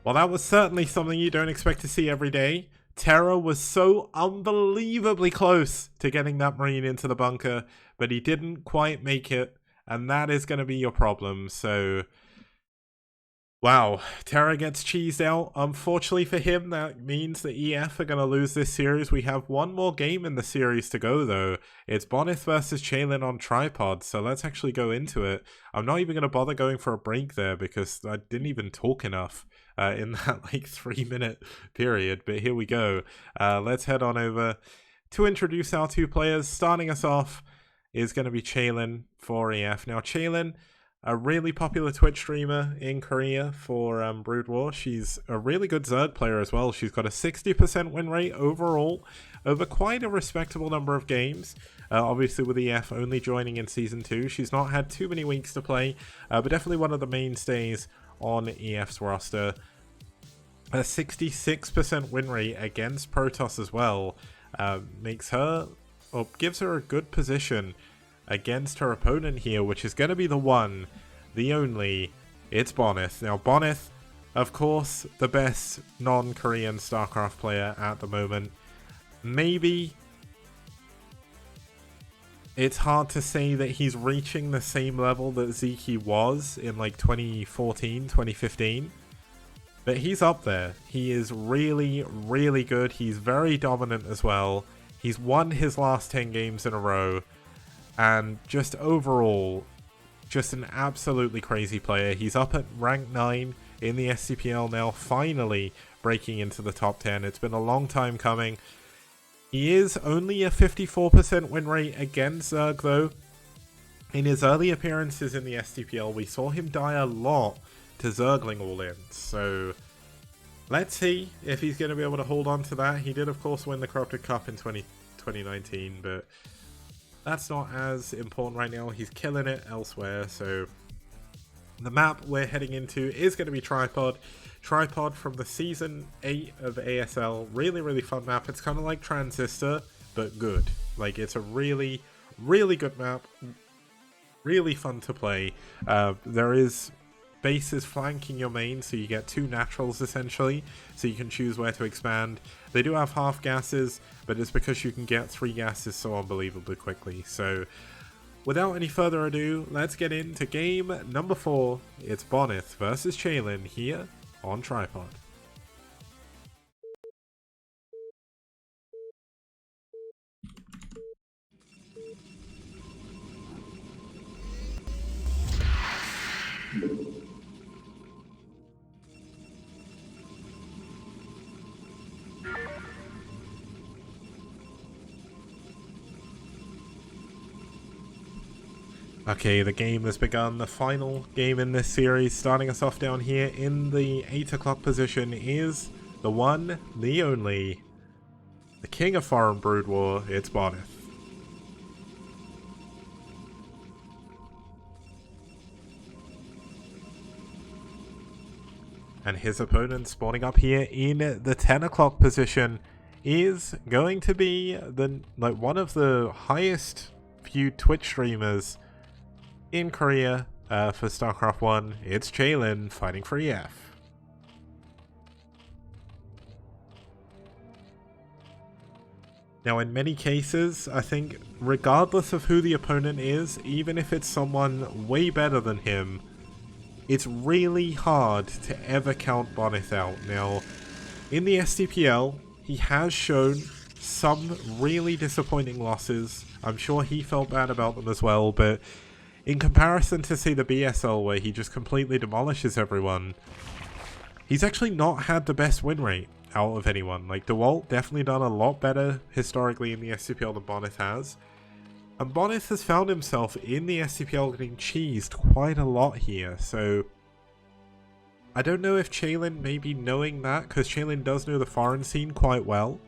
Well, that was certainly something you don't expect to see every day. Terra was so unbelievably close to getting that Marine into the bunker, but he didn't quite make it, and that is going to be your problem. So, wow, Terra gets cheesed out. Unfortunately for him, that means that EF are going to lose this series. We have one more game in the series to go, though. It's Bonith versus Chaylin on Tripod, so let's actually go into it. I'm not even going to bother going for a break there, because I didn't even talk enough in that like 3-minute period, but here we go. Let's head on over to introduce our two players. Starting us off is going to be Chaelin for EF. Now, Chaelin, a really popular Twitch streamer in Korea for Brood War. She's a really good Zerg player as well. She's got a 60% win rate overall over quite a respectable number of games. Obviously, with EF only joining in Season 2, she's not had too many weeks to play, but definitely one of the mainstays on EF's roster. A 66% win rate against Protoss as well makes her, or gives her a good position against her opponent here, which is going to be the one, the only, it's Bonneth. Now, Bonneth, of course, the best non-Korean StarCraft player at the moment. Maybe it's hard to say that he's reaching the same level that Zeke was in like 2014, 2015. But he's up there. He is really, really good. He's very dominant as well. He's won his last 10 games in a row. And just overall, just an absolutely crazy player. He's up at rank 9 in the STPL now, finally breaking into the top 10. It's been a long time coming. He is only a 54% win rate against Zerg though. In his early appearances in the STPL, we saw him die a lot to Zergling all-in. So let's see if he's going to be able to hold on to that. He did, of course, win the Corrupted Cup in 2019, but that's not as important right now. He's killing it elsewhere. So the map we're heading into is going to be Tripod. Tripod from the Season 8 of ASL. Really, really fun map. It's kind of like Transistor, but good. Like, it's a really, really good map. Really fun to play. There is bases flanking your main, so you get 2 naturals essentially, so you can choose where to expand. They do have half gases, but it's because you can get 3 gases so unbelievably quickly. So without any further ado, let's get into game number 4. It's Bonneth versus Chaelin here on Tripod. Okay, the game has begun. The final game in this series, starting us off down here in the 8 o'clock position, is the one, the only, the king of foreign Brood War. It's Bonneth. And his opponent spawning up here in the 10 o'clock position is going to be one of the highest viewed Twitch streamers in Korea for StarCraft 1. It's Chaelin fighting for EF. Now, in many cases, I think regardless of who the opponent is, even if it's someone way better than him, it's really hard to ever count Bonneth out. Now, in the STPL, he has shown some really disappointing losses. I'm sure he felt bad about them as well, but in comparison to, say, the BSL, where he just completely demolishes everyone, he's actually not had the best win rate out of anyone. Like, DeWalt definitely done a lot better historically in the STPL than Bonneth has. And Bonneth has found himself in the STPL getting cheesed quite a lot here, so I don't know if Chaelin maybe knowing that, because Chaelin does know the foreign scene quite well.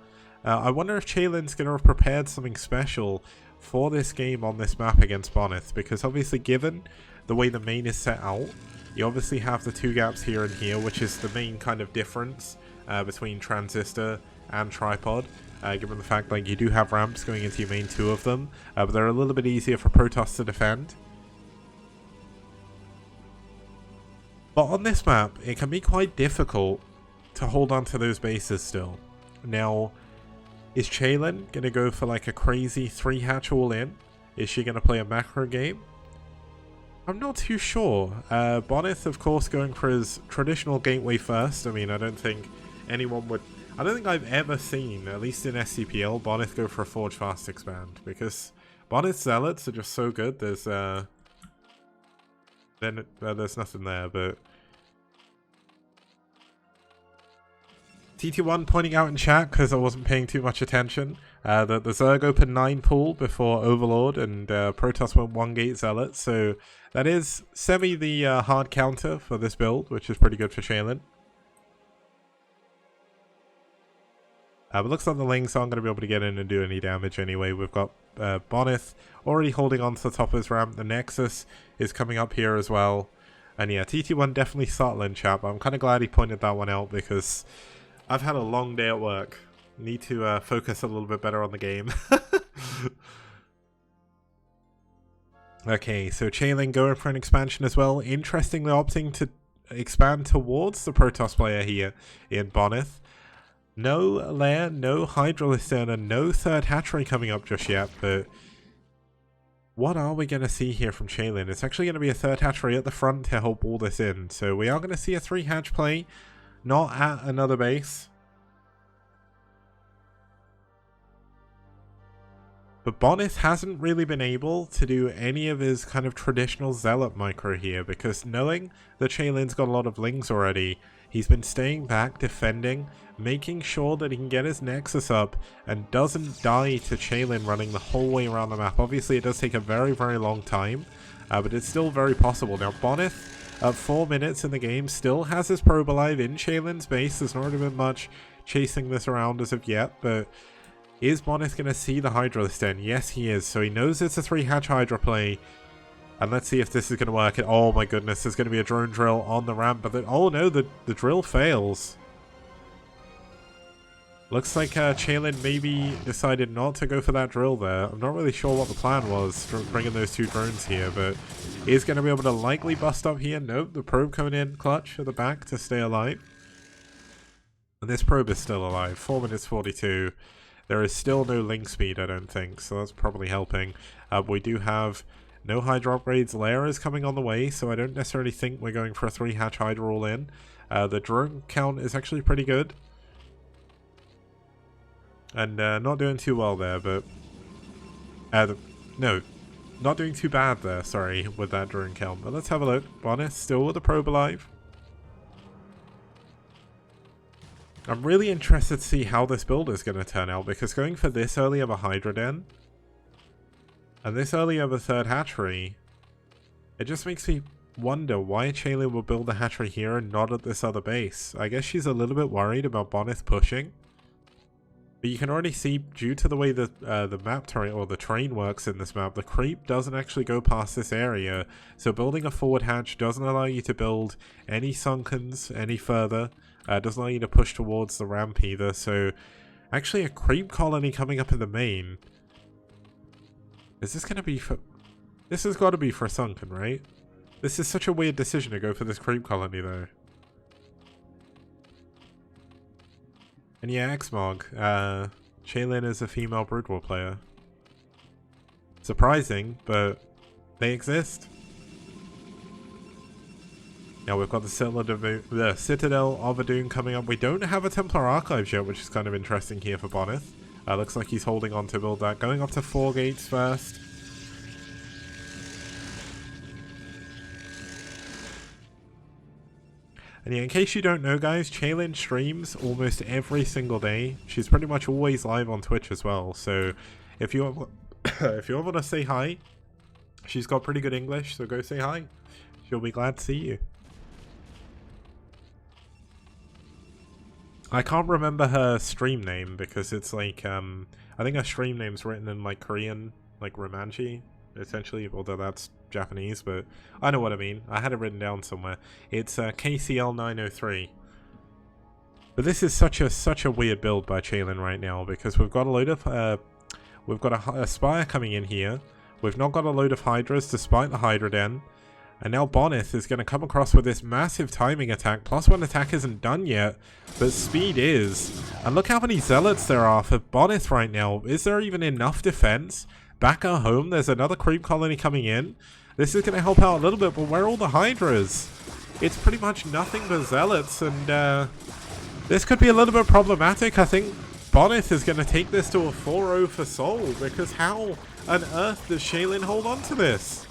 I wonder if Chaelin's going to have prepared something special for this game on this map against Bonneth, because obviously given the way the main is set out, you obviously have the 2 gaps here and here, which is the main kind of difference between Transistor and Tripod, given the fact like you do have ramps going into your main 2 of them, but they're a little bit easier for Protoss to defend. But on this map, it can be quite difficult to hold on to those bases still. Now, is Chaelin going to go for like a crazy 3-hatch all-in? Is she going to play a macro game? I'm not too sure. Bonneth, of course, going for his traditional gateway first. I mean, I don't think anyone would... I don't think I've ever seen, at least in SCPL, Bonneth go for a Forge Fast Expand. Because Bonneth's Zealots are just so good. There's there's nothing there, but... TT1 pointing out in chat, because I wasn't paying too much attention, that the Zerg opened 9 pool before Overlord, and Protoss went 1 gate Zealot, so that is semi the hard counter for this build, which is pretty good for Shaylin. But looks like the Lings aren't going to be able to get in and do any damage anyway. We've got Bonneth already holding on to the top of his ramp. The Nexus is coming up here as well. And yeah, TT1 definitely subtle in chat, but I'm kind of glad he pointed that one out because I've had a long day at work. Need to focus a little bit better on the game. Okay, so Chaylin going for an expansion as well. Interestingly opting to expand towards the Protoss player here in Bonneth. No lair, no Hydrolysterna, no third hatchery coming up just yet, but what are we going to see here from Chaylin? It's actually going to be a third hatchery at the front to help all this in. So we are going to see a 3 hatch play, not at another base. But Bonneth hasn't really been able to do any of his kind of traditional Zealot micro here, because knowing that Chaylin's got a lot of Lings already, he's been staying back, defending, making sure that he can get his Nexus up and doesn't die to Chaylin running the whole way around the map. Obviously it does take a very, very long time, but it's still very possible. Now Bonneth, at 4 minutes in the game, still has his probe alive in Chaylin's base. There's not really been much chasing this around as of yet, but is Bonneth going to see the Hydralisk Den? Yes, he is. So he knows it's a 3 hatch Hydra play. And let's see if this is going to work. Oh my goodness, there's going to be a drone drill on the ramp. But oh no, the drill fails. Looks like Chaylin maybe decided not to go for that drill there. I'm not really sure what the plan was for bringing those 2 drones here. But is going to be able to likely bust up here. Nope, the probe coming in clutch at the back to stay alive. And this probe is still alive. 4 minutes 42. There is still no link speed, I don't think, so that's probably helping. We do have no Hydra upgrades. Lair is coming on the way, so I don't necessarily think we're going for a 3 hatch Hydra all in. The drone count is actually pretty good. And not doing too well there, but... no, not doing too bad there, sorry, with that drone count. But let's have a look. Bonneth still with the probe alive. I'm really interested to see how this build is going to turn out, because going for this early of a Hydra Den and this early of a third hatchery, it just makes me wonder why Chaylin will build the hatchery here and not at this other base. I guess she's a little bit worried about Bonneth pushing, but you can already see, due to the way the map terrain or the terrain works in this map, the creep doesn't actually go past this area, so building a forward hatch doesn't allow you to build any sunkens any further. Doesn't allow you to push towards the ramp either, so actually a creep colony coming up in the main. Is this going to be for... This has got to be for a sunken, right? This is such a weird decision to go for this creep colony though. And yeah, Xmog, Chaylin is a female Brood War player. Surprising, but they exist. Now we've got the Citadel of Adun coming up. We don't have a Templar Archives yet, which is kind of interesting here for Bonneth. Looks like he's holding on to build that. Going up to 4 gates first. And yeah, in case you don't know guys, Chaylin streams almost every single day. She's pretty much always live on Twitch as well. So if you if you want to say hi, she's got pretty good English, so go say hi. She'll be glad to see you. I can't remember her stream name because it's like, I think her stream name's written in like Korean, like Romanji, essentially, although that's Japanese, but I know what I mean. I had it written down somewhere. It's KCL903. But this is such a weird build by Chaylin right now, because we've got a load of, we've got a Spire coming in here. We've not got a load of Hydras despite the Hydra Den. And now Bonneth is going to come across with this massive timing attack. +1 attack isn't done yet, but speed is. And look how many Zealots there are for Bonneth right now. Is there even enough defense? Back at home, there's another creep colony coming in. This is going to help out a little bit, but where are all the Hydras? It's pretty much nothing but Zealots, and this could be a little bit problematic. I think Bonneth is going to take this to a 4-0 for SouL, because how on earth does Chaylin hold on to this?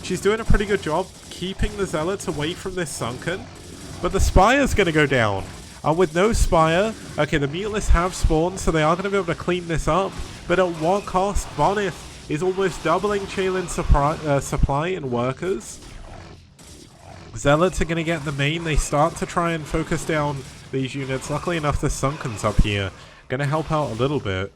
She's doing a pretty good job keeping the Zealots away from this sunken, but the Spire's going to go down. With no Spire, okay, the Mutalist have spawned, so they are going to be able to clean this up. But at what cost? Bonneth is almost doubling Chaelin's supply and workers. Zealots are going to get the main. They start to try and focus down these units. Luckily enough, the Sunken's up here. Going to help out a little bit.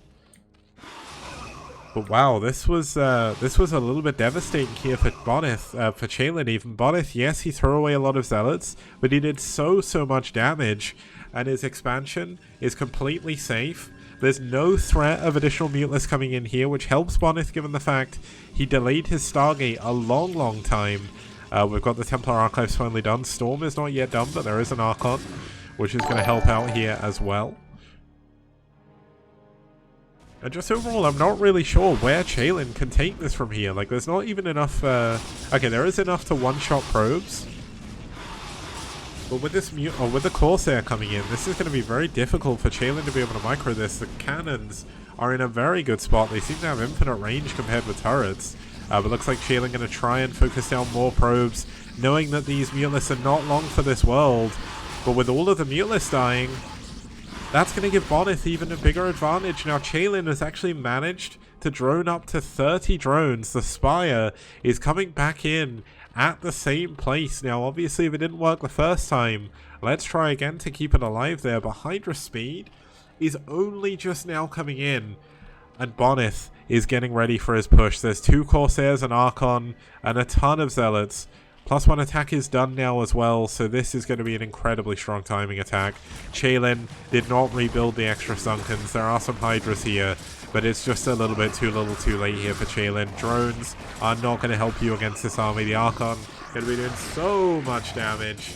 But wow, this was a little bit devastating here for Bonneth, for Chaelin even. Bonneth, yes, he threw away a lot of Zealots, but he did so much damage, and his expansion is completely safe. There's no threat of additional Mutalist coming in here, which helps Bonneth given the fact he delayed his Stargate a long time. We've got the Templar Archives finally done. Storm is not yet done, but there is an Archon, which is going to help out here as well. And just overall, I'm not really sure where Chaelin can take this from here. Like, there's not even enough... okay, there is enough to one-shot probes. But with this with the Corsair coming in, this is going to be very difficult for Chaelin to be able to micro this. The cannons are in a very good spot. They seem to have infinite range compared with turrets. But looks like Chaelin going to try and focus down more probes, knowing that these Mutalists are not long for this world. But with all of the Mutalists dying, that's going to give Bonneth even a bigger advantage. Now, Chaelin has actually managed to drone up to 30 drones. The Spire is coming back in at the same place. Now, obviously, if it didn't work the first time, let's try again to keep it alive there. But Hydra Speed is only just now coming in, and Bonneth is getting ready for his push. There's 2 Corsairs, an Archon, and a ton of Zealots. +1 attack is done now as well, so this is going to be an incredibly strong timing attack. Chaelin did not rebuild the extra Sunkens. There are some Hydras here, but it's just a little bit too little too late here for Chaelin. Drones are not going to help you against this army. The Archon going to be doing so much damage,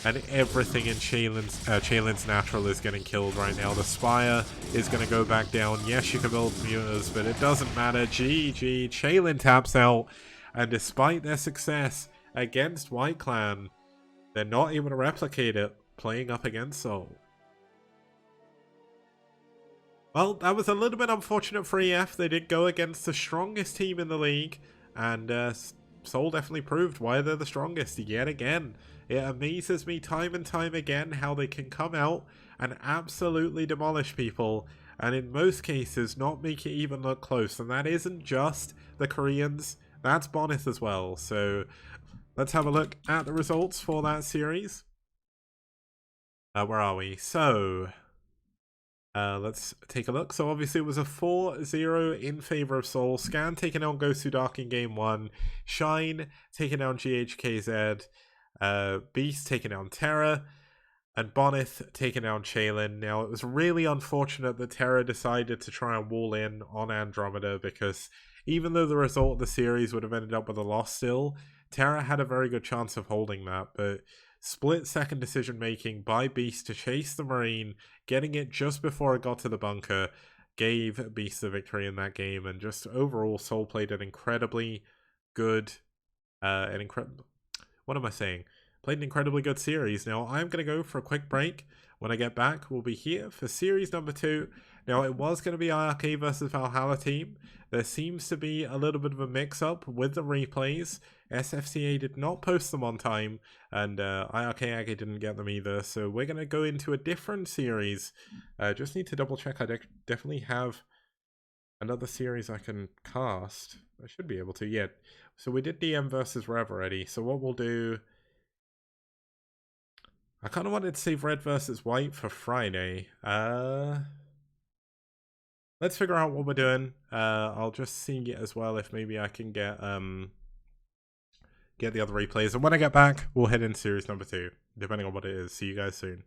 and everything in Chaelin's natural is getting killed right now. The Spire is going to go back down. Yes, you can build Mutas, but it doesn't matter. GG. Chaelin taps out, and despite their success against White Clan, they're not able to replicate it playing up against SouL. Well, that was a little bit unfortunate for EF. They did go against the strongest team in the league, and SouL definitely proved why they're the strongest yet again. It amazes me time and time again how they can come out and absolutely demolish people, and in most cases not make it even look close. And that isn't just the Koreans, that's Bonneth as well. So let's have a look at the results for that series. Where are we? So, let's take a look. So obviously it was a 4-0 in favor of SouL. Scan taking down Ghost Who Dark in game 1. Shine taking down GHKZ. Beast taking down Terra. And Bonneth taking down Chaelin. Now, it was really unfortunate that Terra decided to try and wall in on Andromeda, because even though the result of the series would have ended up with a loss still, Terra had a very good chance of holding that. But split-second decision-making by Beast to chase the Marine, getting it just before it got to the bunker, gave Beast the victory in that game. And just overall, SouL played an incredibly good... what am I saying? Played an incredibly good series. Now, I'm going to go for a quick break. When I get back, we'll be here for series number 2. Now, it was going to be IRK versus Valhalla team. There seems to be a little bit of a mix-up with the replays. SFCA did not post them on time, and IRK Aggie didn't get them either. So we're going to go into a different series. Just need to double-check. I definitely have another series I can cast. I should be able to, yeah. So we did DM versus Rev already. So what we'll do... I kind of wanted to save Red versus White for Friday. Let's figure out what we're doing. I'll just see as well if maybe I can get the other replays. And when I get back, we'll head into series number 2, depending on what it is. See you guys soon.